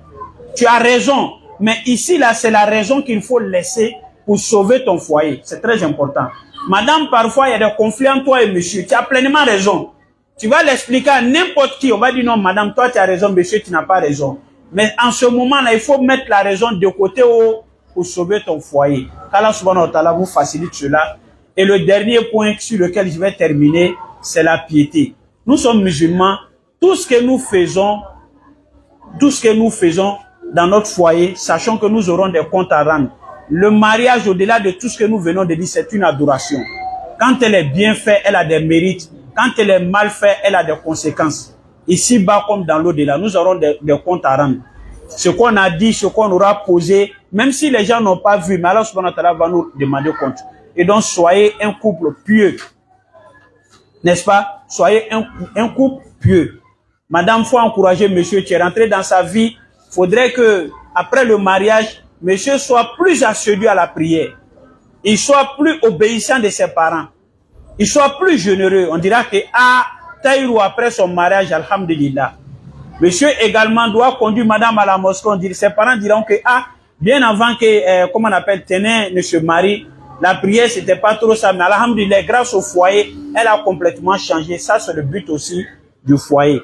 A: Tu as raison, mais ici, là, c'est la raison qu'il faut laisser pour sauver ton foyer. C'est très important. Madame, parfois, il y a des conflits entre toi et monsieur. Tu as pleinement raison. Tu vas l'expliquer à n'importe qui. On va dire non, madame, toi, tu as raison, monsieur, tu n'as pas raison. Mais en ce moment-là, il faut mettre la raison de côté pour sauver ton foyer. qu'Allah subhanahu wa ta'ala vous facilite cela. Et le dernier point sur lequel je vais terminer, c'est la piété. Nous sommes musulmans. Tout ce que nous faisons, tout ce que nous faisons dans notre foyer, sachant que nous aurons des comptes à rendre. Le mariage, au-delà de tout ce que nous venons de dire, c'est une adoration. Quand elle est bien faite, elle a des mérites. Quand elle est mal faite, elle a des conséquences. Ici-bas comme dans l'au-delà, nous aurons des comptes à rendre. Ce qu'on a dit, ce qu'on aura posé, même si les gens n'ont pas vu, mais Allah subhanahu wa ta'ala va nous demander compte. Et donc, soyez un couple pieux. N'est-ce pas? Soyez un couple pieux. Madame, faut encourager monsieur qui est rentré dans sa vie. Faudrait que, après le mariage, monsieur soit plus assidu à la prière. Il soit plus obéissant de ses parents. Il soit plus généreux. On dira que, Taïrou, après son mariage, alhamdulillah. Monsieur également doit conduire madame à la mosquée. Ses parents diront que, bien avant que, comment on appelle, Ténin ne se marie, la prière, c'était pas trop ça. Mais alhamdulillah, grâce au foyer, elle a complètement changé. Ça, c'est le but aussi du foyer.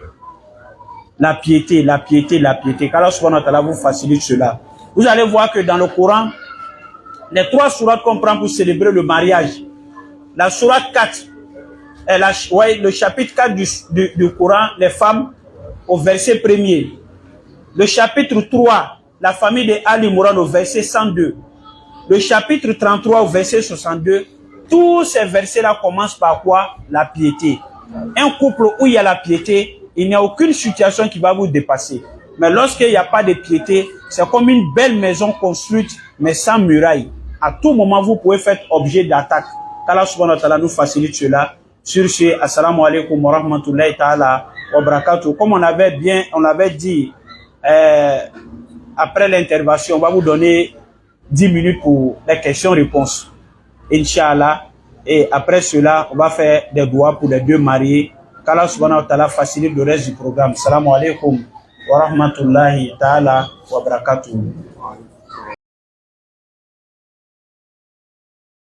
A: La piété, la piété, la piété. Qu'Allah subhanahu wa ta'ala vous facilite cela. Vous allez voir que dans le Coran, les 3 sourates qu'on prend pour célébrer le mariage, la sourate 4, le chapitre 4 du Coran, les femmes, au verset 1er. Le chapitre 3, la famille de Ali Mourad au verset 102. Le chapitre 33 au verset 62. Tous ces versets-là commencent par quoi? La piété. Un couple où il y a la piété, il n'y a aucune situation qui va vous dépasser. Mais lorsqu'il n'y a pas de piété, c'est comme une belle maison construite, mais sans muraille. À tout moment, vous pouvez faire objet d'attaque. qu'Allah subhanahu wa ta'ala nous facilite cela. Sur ce, assalamu alaikum wa rahmatullahi ta'ala wa barakatuh. Comme on l'avait dit, après l'intervention, on va vous donner 10 minutes pour les questions-réponses. Inch'Allah. Et après cela, on va faire des doigts pour les deux mariés. Qu'Allah subhanahu wa ta'ala facilite le reste du programme. Assalamu alaikum wa rahmatullahi ta'ala wa barakatuh.